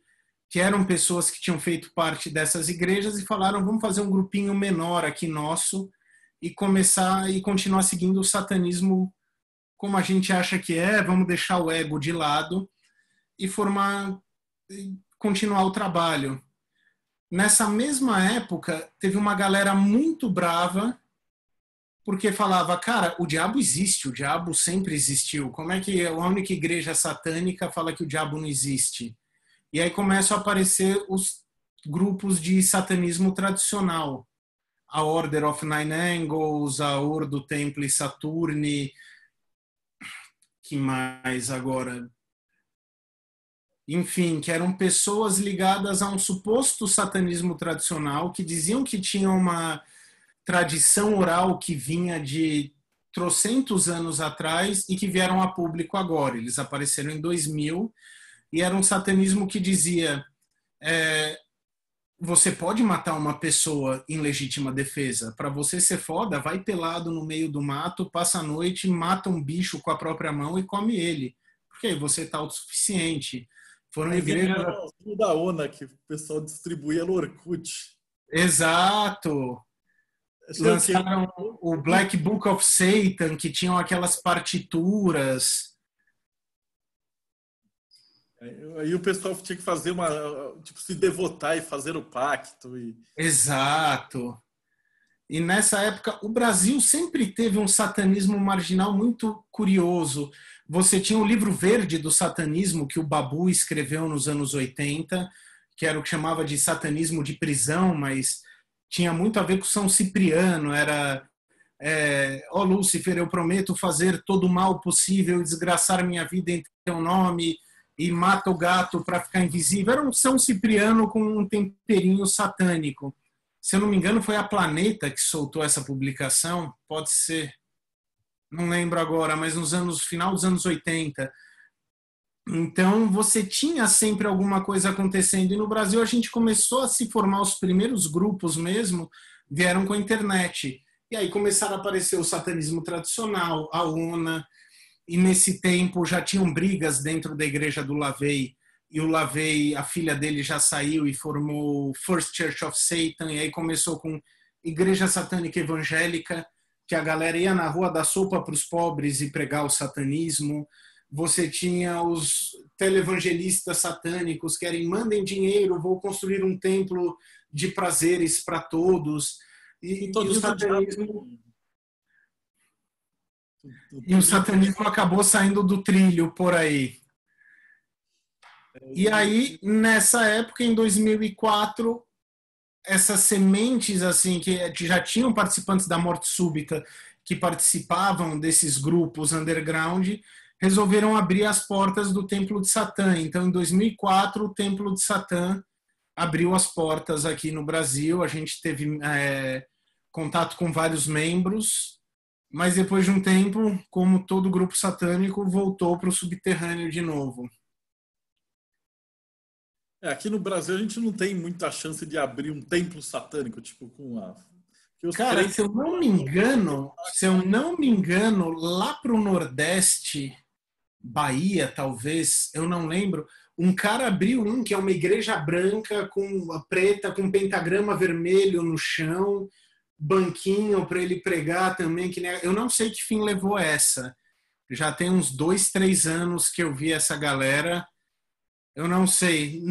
que eram pessoas que tinham feito parte dessas igrejas e falaram, vamos fazer um grupinho menor aqui nosso e começar e continuar seguindo o satanismo como a gente acha que é, vamos deixar o ego de lado e continuar o trabalho. Nessa mesma época, teve uma galera muito brava porque falava, cara, o diabo existe, o diabo sempre existiu. Como é que a única igreja satânica fala que o diabo não existe? E aí começam a aparecer os grupos de satanismo tradicional. A Order of Nine Angles, a Ordo Templi Saturni, que mais agora? Enfim, que eram pessoas ligadas a um suposto satanismo tradicional, que diziam que tinham uma tradição oral que vinha de trocentos anos atrás e que vieram a público agora. Eles apareceram em 2000 e era um satanismo que dizia você pode matar uma pessoa em legítima defesa. Para você ser foda, vai pelado no meio do mato, passa a noite, mata um bicho com a própria mão e come ele. Porque aí você está autossuficiente. Foram igrejas... O da ONA que o pessoal distribuía no Orkut. Exato. Lançaram o Black Book of Satan, que tinham aquelas partituras. Aí o pessoal tinha que fazer se devotar e fazer o pacto. Exato. E nessa época, o Brasil sempre teve um satanismo marginal muito curioso. Você tinha o livro verde do satanismo, que o Babu escreveu nos anos 80, que era o que chamava de satanismo de prisão, mas tinha muito a ver com São Cipriano. Era, ó Lúcifer, eu prometo fazer todo o mal possível e desgraçar minha vida em teu nome, e mata o gato para ficar invisível. Era um São Cipriano com um temperinho satânico. Se eu não me engano, foi a Planeta que soltou essa publicação. Pode ser. Não lembro agora, mas final dos anos 80. Então, você tinha sempre alguma coisa acontecendo. E no Brasil, a gente começou a se formar, os primeiros grupos mesmo, vieram com a internet. E aí começaram a aparecer o satanismo tradicional, a ONA. E nesse tempo já tinham brigas dentro da igreja do Lavey, e o Lavey, a filha dele já saiu e formou First Church of Satan, e aí começou com Igreja Satânica Evangélica, que a galera ia na rua dar sopa para os pobres e pregar o satanismo. Você tinha os televangelistas satânicos que eram: mandem dinheiro, vou construir um templo de prazeres para todos. E o satanismo... E o satanismo acabou saindo do trilho por aí. E aí, nessa época, em 2004, essas sementes, assim, que já tinham participantes da Morte Súbita, que participavam desses grupos underground, resolveram abrir as portas do Templo de Satã. Então, em 2004, o Templo de Satã abriu as portas aqui no Brasil. A gente teve contato com vários membros, mas depois de um tempo, como todo grupo satânico, voltou para o subterrâneo de novo. Aqui no Brasil a gente não tem muita chance de abrir um templo satânico, tipo com a... Cara, se eu não me engano, lá para o Nordeste, Bahia, talvez, eu não lembro, um cara abriu que é uma igreja branca, preta, com pentagrama vermelho no chão, banquinho para ele pregar também, eu não sei que fim levou essa. Já tem uns 2, 3 anos que eu vi essa galera. Eu não sei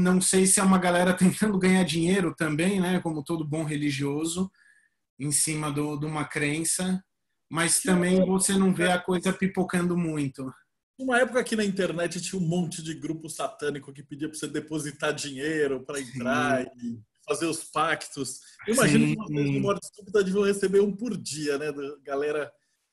se é uma galera tentando ganhar dinheiro também, né, como todo bom religioso, em cima de uma crença, mas também você não vê a coisa pipocando muito. Uma época aqui na internet tinha um monte de grupo satânico que pedia para você depositar dinheiro para entrar e fazer os pactos. Eu imagino que vocês no Morte Súbita deviam receber um por dia, né? Galera,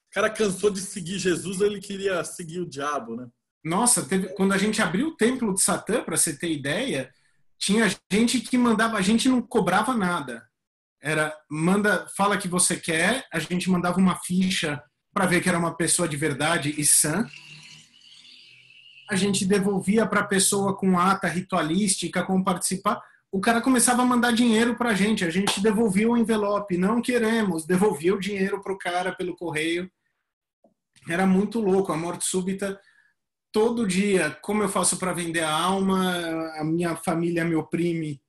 o cara cansou de seguir Jesus, ele queria seguir o diabo, né? Nossa, quando a gente abriu o Templo de Satã, para você ter ideia, tinha gente que mandava, a gente não cobrava nada. Era, fala que você quer, a gente mandava uma ficha para ver que era uma pessoa de verdade e sã. A gente devolvia para a pessoa com ata ritualística, como participar. O cara começava a mandar dinheiro para a gente devolvia o envelope, não queremos, devolvia o dinheiro para o cara pelo correio. Era muito louco, a Morte Súbita, todo dia, como eu faço para vender a alma, a minha família me oprime,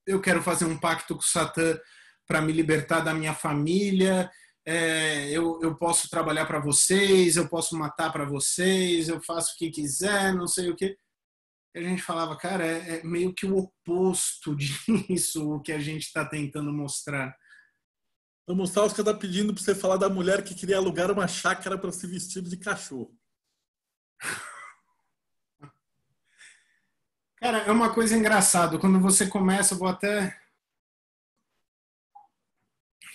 eu quero fazer um pacto com o Satã para me libertar da minha família, eu posso trabalhar para vocês, eu posso matar para vocês, eu faço o que quiser, não sei o que. A gente falava, cara, é meio que o oposto disso o que a gente está tentando mostrar. O Mustauskas está pedindo para você falar da mulher que queria alugar uma chácara para se vestir de cachorro. Cara, é uma coisa engraçada. Quando você começa,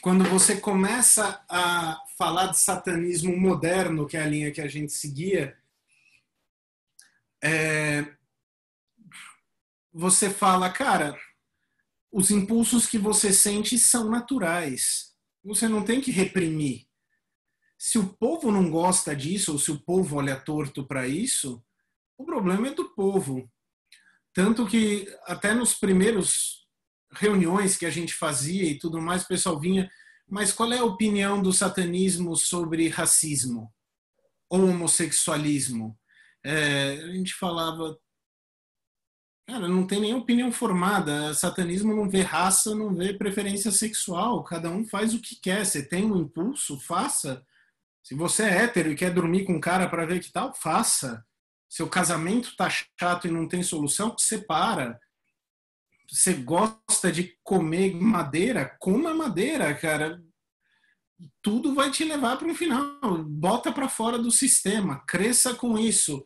Quando você começa a falar de satanismo moderno, que é a linha que a gente seguia, você fala, cara, os impulsos que você sente são naturais. Você não tem que reprimir. Se o povo não gosta disso, ou se o povo olha torto para isso, o problema é do povo. Tanto que até nos primeiros reuniões que a gente fazia e tudo mais, o pessoal vinha, mas qual é a opinião do satanismo sobre racismo ou homossexualismo? A gente falava, cara, não tem nem opinião formada. Satanismo não vê raça, não vê preferência sexual. Cada um faz o que quer. Você tem um impulso, faça. Se você é hétero e quer dormir com um cara para ver que tal, faça. Seu casamento tá chato e não tem solução, separa. Você gosta de comer madeira? Coma madeira, cara. Tudo vai te levar para um final. Bota para fora do sistema. Cresça com isso.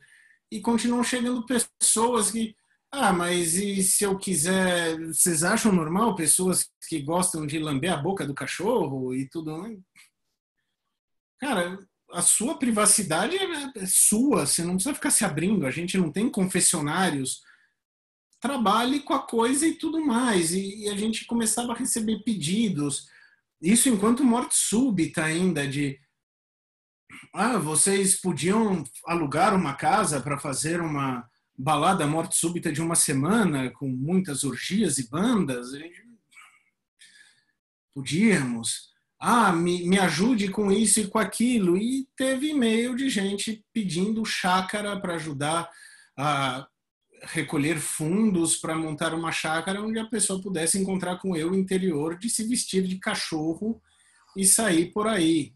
E continuam chegando pessoas que... mas e se eu quiser... Vocês acham normal pessoas que gostam de lamber a boca do cachorro e tudo mais? Cara, a sua privacidade é sua. Você não precisa ficar se abrindo. A gente não tem confessionários. Trabalhe com a coisa e tudo mais. E a gente começava a receber pedidos. Isso enquanto morte súbita ainda, de vocês podiam alugar uma casa para fazer uma balada morte súbita de uma semana, com muitas orgias e bandas. Podíamos. Me ajude com isso e com aquilo. E teve e-mail de gente pedindo chácara para ajudar a recolher fundos para montar uma chácara onde a pessoa pudesse encontrar com eu no interior, de se vestir de cachorro e sair por aí.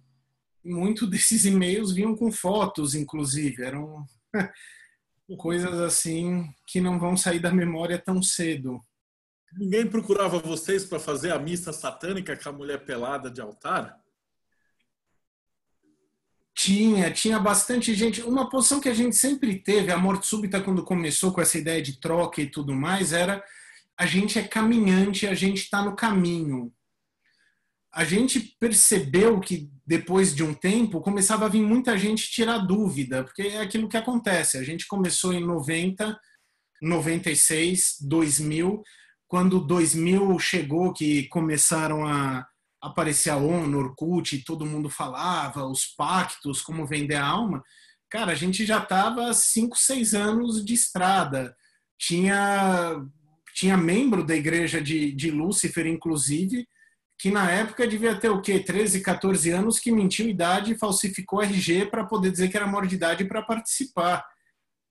Muitos desses e-mails vinham com fotos, inclusive. Eram coisas assim que não vão sair da memória tão cedo. Ninguém procurava vocês para fazer a missa satânica com a mulher pelada de altar? Tinha bastante gente. Uma posição que a gente sempre teve, a morte súbita, quando começou com essa ideia de troca e tudo mais, era: a gente é caminhante, a gente está no caminho. A gente percebeu que depois de um tempo começava a vir muita gente tirar dúvida, porque é aquilo que acontece. A gente começou em 90, 96, 2000, quando 2000 chegou, que começaram a aparecer a ONU, Orkut, todo mundo falava, os pactos, como vender a alma. Cara, a gente já estava 5, 6 anos de estrada. Tinha membro da igreja de Lúcifer, inclusive, que na época devia ter o quê? 13, 14 anos, que mentiu idade e falsificou RG para poder dizer que era maior de idade para participar.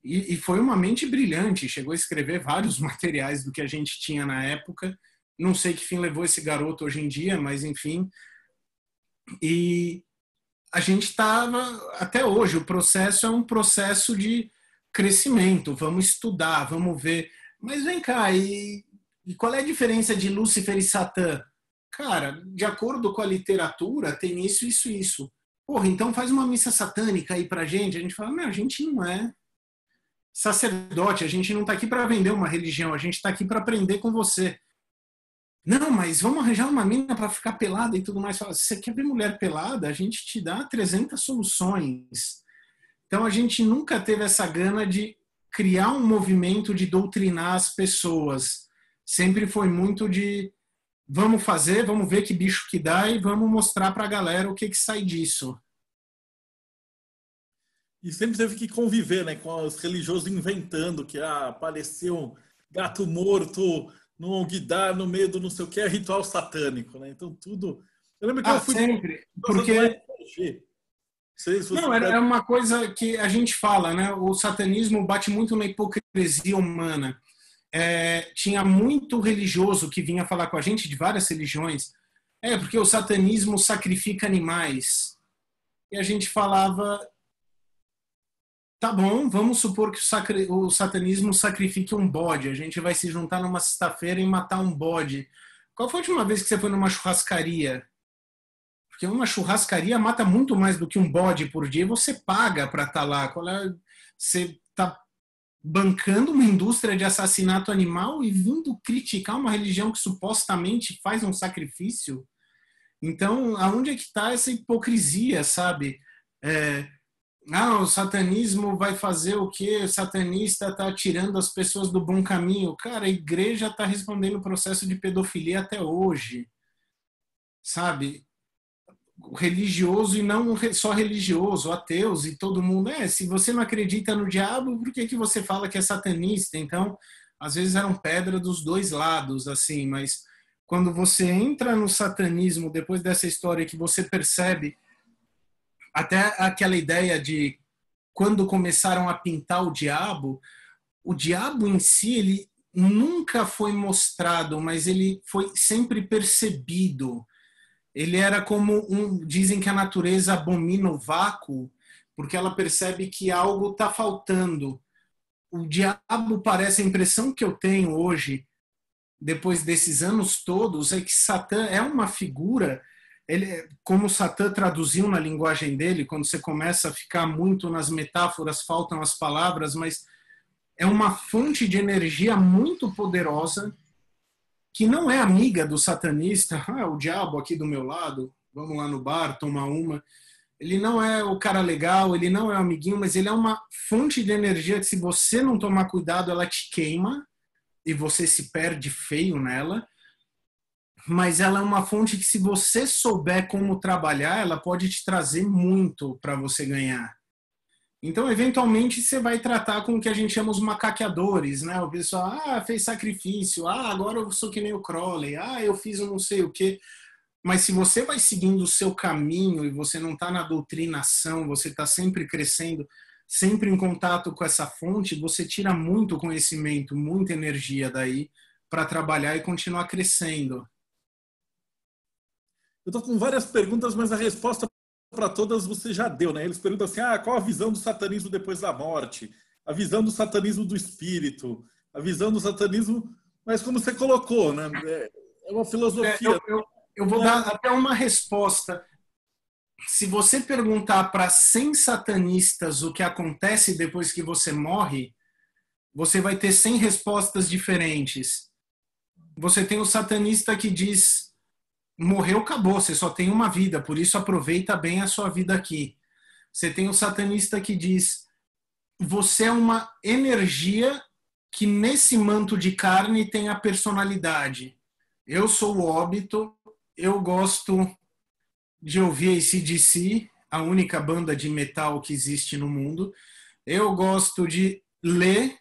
E foi uma mente brilhante, chegou a escrever vários materiais do que a gente tinha na época. Não sei que fim levou esse garoto hoje em dia, mas enfim. E a gente estava, até hoje, o processo é um processo de crescimento. Vamos estudar, vamos ver. Mas vem cá, e qual é a diferença de Lúcifer e Satã? Cara, de acordo com a literatura, tem isso, isso, isso. Porra, então faz uma missa satânica aí pra gente. A gente fala, a gente não é sacerdote, a gente não está aqui para vender uma religião, a gente está aqui para aprender com você. Não, mas vamos arranjar uma mina para ficar pelada e tudo mais. Fala, se você quer ver mulher pelada, a gente te dá 300 soluções. Então a gente nunca teve essa gana de criar um movimento de doutrinar as pessoas. Sempre foi muito de vamos fazer, vamos ver que bicho que dá e vamos mostrar para a galera o que sai disso. E sempre teve que conviver, né, com os religiosos inventando que apareceu um gato morto no alguidar, no meio do não sei o que, é ritual satânico, né? Então tudo... Eu lembro que eu fui... Sempre, porque... Não, era uma coisa que a gente fala, né? O satanismo bate muito na hipocrisia humana. Tinha muito religioso que vinha falar com a gente, de várias religiões, porque o satanismo sacrifica animais. E a gente falava... Tá bom, vamos supor que o satanismo sacrifique um bode. A gente vai se juntar numa sexta-feira e matar um bode. Qual foi a última vez que você foi numa churrascaria? Porque uma churrascaria mata muito mais do que um bode por dia e você paga para estar lá. Você está bancando uma indústria de assassinato animal e vindo criticar uma religião que supostamente faz um sacrifício? Então, aonde é que está essa hipocrisia, sabe? O satanismo vai fazer o quê? O satanista está tirando as pessoas do bom caminho. Cara, a igreja está respondendo o processo de pedofilia até hoje. Sabe? Religioso e não só religioso, ateus e todo mundo. Se você não acredita no diabo, por que você fala que é satanista? Então, às vezes eram pedra dos dois lados, assim, mas quando você entra no satanismo, depois dessa história que você percebe até aquela ideia de quando começaram a pintar o diabo em si, ele nunca foi mostrado, mas ele foi sempre percebido. Ele era como dizem que a natureza abomina o vácuo, porque ela percebe que algo está faltando. O diabo parece, a impressão que eu tenho hoje, depois desses anos todos, é que Satã é uma figura, ele, como Satã traduziu na linguagem dele, quando você começa a ficar muito nas metáforas, faltam as palavras, mas é uma fonte de energia muito poderosa, que não é amiga do satanista, o diabo aqui do meu lado, vamos lá no bar, tomar uma. Ele não é o cara legal, ele não é o amiguinho, mas ele é uma fonte de energia que, se você não tomar cuidado, ela te queima e você se perde feio nela. Mas ela é uma fonte que, se você souber como trabalhar, ela pode te trazer muito para você ganhar. Então, eventualmente, você vai tratar com o que a gente chama os macaqueadores, né? O pessoal, fez sacrifício, agora eu sou que nem o Crowley, eu fiz um não sei o quê. Mas se você vai seguindo o seu caminho e você não está na doutrinação, você está sempre crescendo, sempre em contato com essa fonte, você tira muito conhecimento, muita energia daí para trabalhar e continuar crescendo. Eu estou com várias perguntas, mas a resposta para todas você já deu, né? Eles perguntam assim, qual a visão do satanismo depois da morte? A visão do satanismo do espírito? A visão do satanismo... Mas como você colocou, né? É uma filosofia. Eu vou dar até uma resposta. Se você perguntar para 100 satanistas o que acontece depois que você morre, você vai ter 100 respostas diferentes. Você tem o satanista que diz: morreu, acabou, você só tem uma vida, por isso aproveita bem a sua vida aqui. Você tem o satanista que diz: você é uma energia que nesse manto de carne tem a personalidade. Eu sou o óbito, eu gosto de ouvir AC/DC, a única banda de metal que existe no mundo. Eu gosto de ler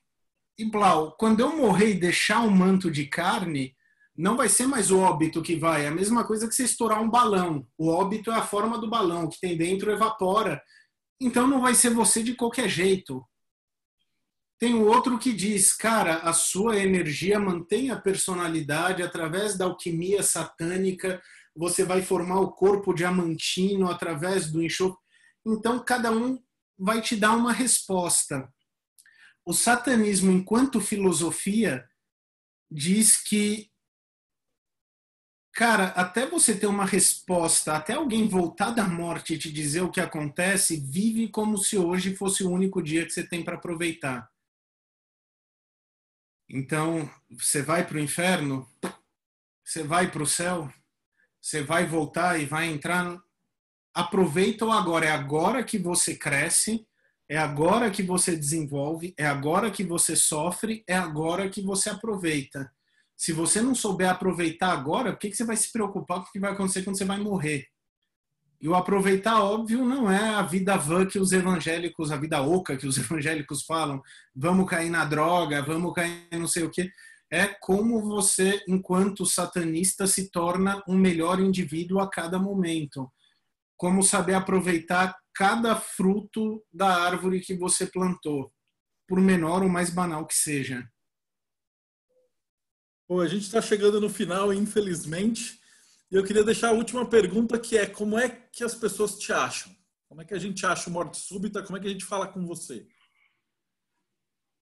e blau. Quando eu morrer e deixar um manto de carne, não vai ser mais o óbito que vai. É a mesma coisa que você estourar um balão. O óbito é a forma do balão, o que tem dentro evapora. Então não vai ser você de qualquer jeito. Tem o outro que diz: cara, a sua energia mantém a personalidade através da alquimia satânica, você vai formar o corpo diamantino através do enxofre. Então cada um vai te dar uma resposta. O satanismo, enquanto filosofia, diz que, cara, até você ter uma resposta, até alguém voltar da morte e te dizer o que acontece, vive como se hoje fosse o único dia que você tem para aproveitar. Então, você vai para o inferno, você vai para o céu, você vai voltar e vai entrar. Aproveita o agora. É agora que você cresce, é agora que você desenvolve, é agora que você sofre, é agora que você aproveita. Se você não souber aproveitar agora, por que você vai se preocupar com o que vai acontecer quando você vai morrer? E o aproveitar, óbvio, não é a vida vã que os evangélicos, a vida oca que os evangélicos falam, vamos cair na droga, vamos cair não sei o quê. É como você, enquanto satanista, se torna um melhor indivíduo a cada momento. Como saber aproveitar cada fruto da árvore que você plantou, por menor ou mais banal que seja. Bom, a gente está chegando no final, infelizmente. E eu queria deixar a última pergunta, que é: como é que as pessoas te acham? Como é que a gente acha o Morte Súbita? Como é que a gente fala com você?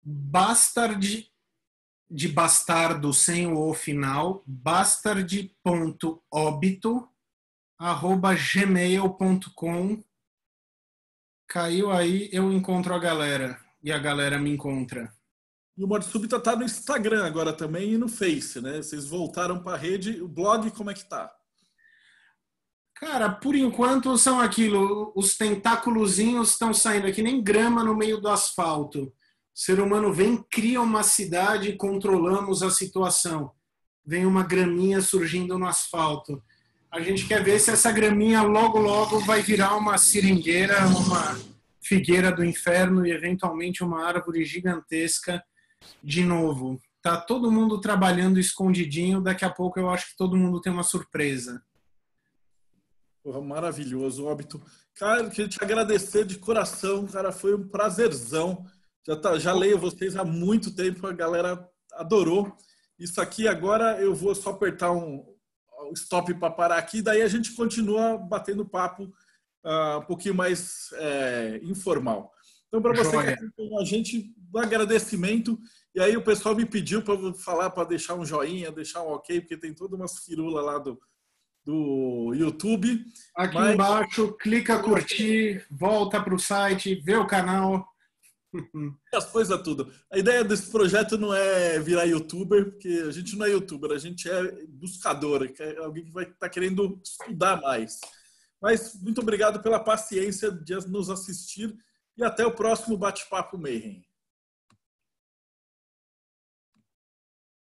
Bastard, de bastardo sem o final, bastard.obito@gmail.com. Caiu aí, eu encontro a galera e a galera me encontra. E o Morte Súbita tá no Instagram agora também e no Face, né? Vocês voltaram para a rede. O blog, como é que tá? Cara, por enquanto são aquilo, os tentáculozinhos estão saindo aqui, nem grama no meio do asfalto. O ser humano vem, cria uma cidade e controlamos a situação. Vem uma graminha surgindo no asfalto. A gente quer ver se essa graminha logo, logo vai virar uma seringueira, uma figueira do inferno e eventualmente uma árvore gigantesca de novo. tá todo mundo trabalhando escondidinho, daqui a pouco eu acho que todo mundo tem uma surpresa. Porra, maravilhoso, Óbito. Cara, queria te agradecer de coração, cara, foi um prazerzão. Já leio vocês há muito tempo, a galera adorou. Isso aqui agora eu vou só apertar um stop para parar aqui, daí a gente continua batendo papo um pouquinho mais informal. Então, para você que acompanhou a gente, um agradecimento. E aí o pessoal me pediu para falar, para deixar um joinha, deixar um ok, porque tem toda umas firulas lá do YouTube. Aqui embaixo, clica curtir, volta para o site, vê o canal. As coisas tudo. A ideia desse projeto não é virar youtuber, porque a gente não é youtuber, a gente é buscador, é alguém que vai estar querendo estudar mais. Mas muito obrigado pela paciência de nos assistir e até o próximo Bate-Papo Mayhem.